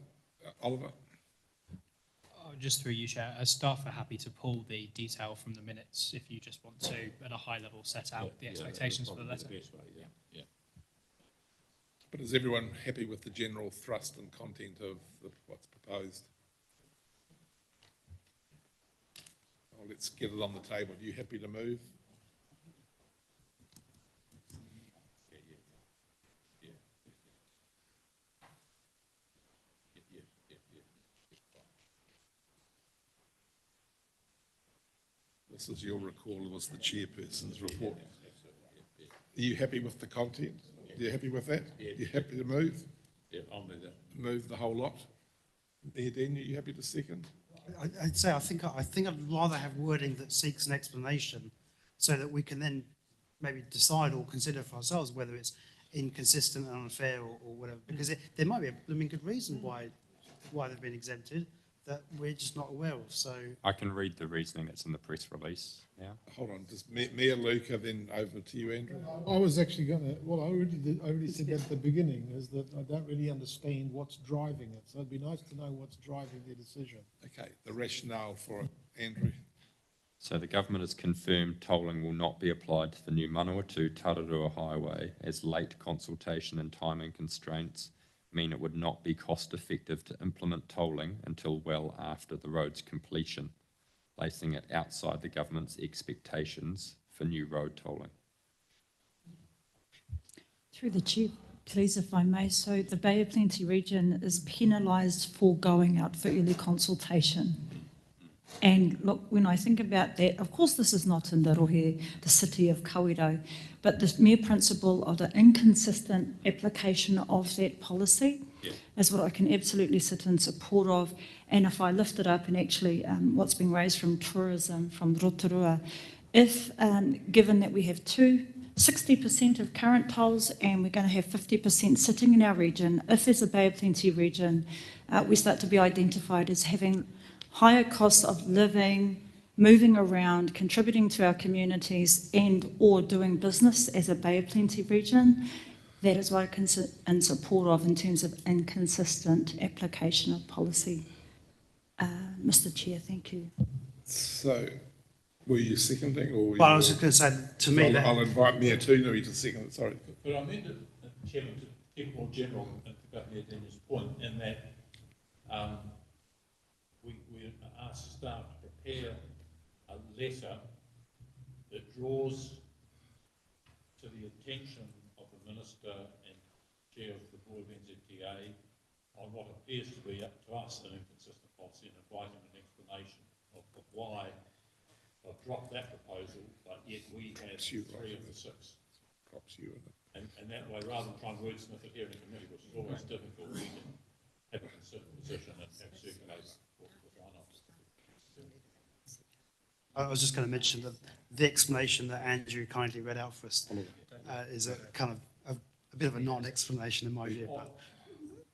Just through you, Chair, staff are happy to pull the detail from the minutes if you just want to, at a high level, set out the expectations for the letter. Yeah. But is everyone happy with the general thrust and content of what's proposed? Well, let's get it on the table. Are you happy to move? This is your recall, it was the chairperson's report. Are you happy with the content? Are you happy with that? Yeah. You happy to move? Yeah, I'll move that. Move the whole lot? Mayor Daniel, you happy to second? I'd say I think I'd rather have wording that seeks an explanation so that we can then maybe decide or consider for ourselves whether it's inconsistent and unfair or whatever, because there might be a blooming good reason why they've been exempted that we're just not aware of. So I can read the reasoning that's in the press release now. Hold on, just Mayor Luca, then over to you, Andrew. I was actually going to, well, I already said that at the beginning, is that I don't really understand what's driving it. So it'd be nice to know what's driving their decision. Okay, the rationale for it, Andrew. So the government has confirmed tolling will not be applied to the new Manawatu Tararua Highway, as late consultation and timing constraints mean it would not be cost effective to implement tolling until well after the road's completion, placing it outside the government's expectations for new road tolling. Through the chair, please, if I may. So the Bay of Plenty region is penalised for going out for early consultation. And look, when I think about that, of course this is not in Rohe, the city of Kawerau, but the mere principle of the inconsistent application of that policy is what I can absolutely sit in support of. And if I lift it up and actually what's being raised from tourism, from Rotorua, if given that we have 60% of current tolls and we're going to have 50% sitting in our region, if as a Bay of Plenty region, we start to be identified as having higher costs of living, moving around, contributing to our communities and or doing business as a Bay of Plenty region, That is what I'm in support of in terms of inconsistent application of policy. Mr. Chair, thank you. So, were you seconding or? Well, I was just going to say, to me, that I'll invite Mayor Tunui to second it, sorry. But I meant it, Chairman, to get more general and to pick up Mayor Daniel's point in that we asked staff to prepare a letter that draws to the attention of the Minister and Chair of the Board of NZTA on what appears to be up to us an inconsistent policy and inviting an explanation of why I've dropped that proposal, but yet we have 3 of the 6. And that way, rather than try and wordsmith it here in the committee, which is always difficult, we can have a considered position and have circulated with one of us. I was just going to mention that the explanation that Andrew kindly read out for us is a kind of a bit of a non-explanation in my view. But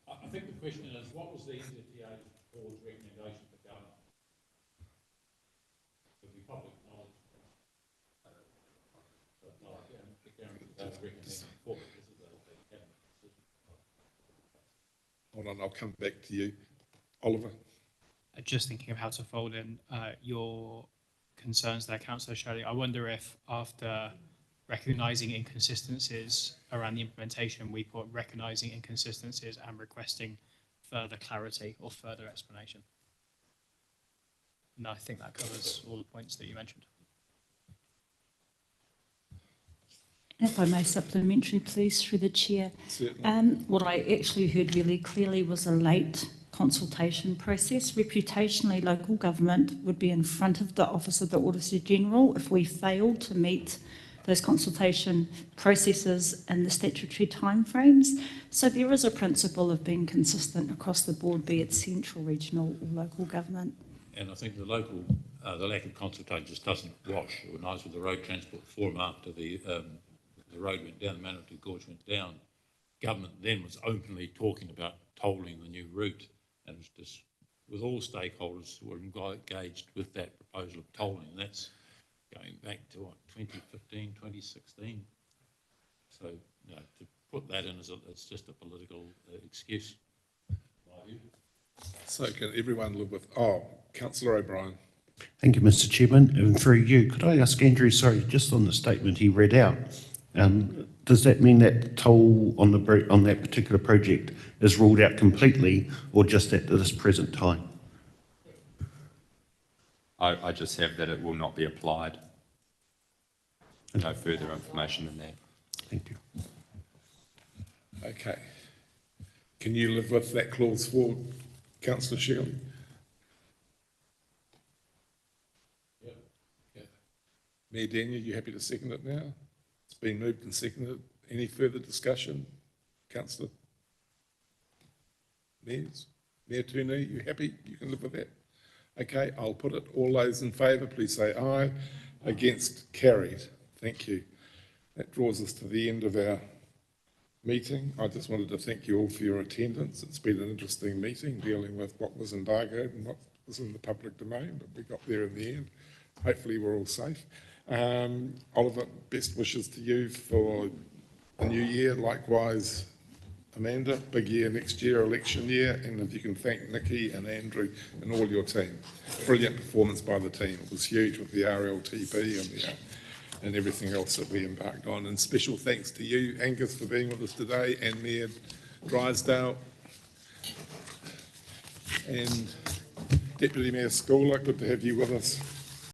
I think the question is, what was the NZTA board's recommendation for government? Would be public knowledge. But no, I guarantee they were recommending for it. This is a cabinet decision. Hold on, I'll come back to you. Oliver? Just thinking of how to fold in your concerns there, Councillor Shirley. I wonder if after recognising inconsistencies around the implementation, we put recognising inconsistencies and requesting further clarity or further explanation. No, I think that covers all the points that you mentioned. If I may supplementary, please, through the chair. What I actually heard really clearly was a late consultation process. Reputationally, local government would be in front of the Office of the Auditor General if we failed to meet those consultation processes and the statutory timeframes. So there is a principle of being consistent across the board, be it central, regional or local government. And I think the local, the lack of consultation just doesn't wash. When I was with the Road Transport Forum after the road went down, the Manawatu Gorge went down, government then was openly talking about tolling the new route, and it was just with all stakeholders who were engaged with that proposal of tolling, and that's going back to what, 2015, 2016. So, you know, to put that in as it's just a political excuse. So can everyone live with, Councillor O'Brien. Thank you, Mr. Chairman. And through you, could I ask Andrew, sorry, just on the statement he read out, does that mean that toll on that particular project is ruled out completely or just at this present time? I just have that it will not be applied. No further information than that. Thank you. Okay. Can you live with that clause 4, Councillor Shirley? Yeah. Mayor Daniel, you happy to second it now? It's been moved and seconded. Any further discussion? Councillor? Mayor Tunui, you happy? You can live with that? Okay, I'll put it. All those in favour, please say aye. Against, carried. Thank you. That draws us to the end of our meeting. I just wanted to thank you all for your attendance. It's been an interesting meeting dealing with what was embargoed and what was in the public domain, but we got there in the end. Hopefully we're all safe. Oliver, best wishes to you for the new year. Likewise, Amanda, big year next year, election year, and if you can thank Nikki and Andrew and all your team. Brilliant performance by the team. It was huge with the RLTP and everything else that we embarked on. And special thanks to you, Angus, for being with us today, and Mayor Drysdale, and Deputy Mayor Schooler, good to have you with us.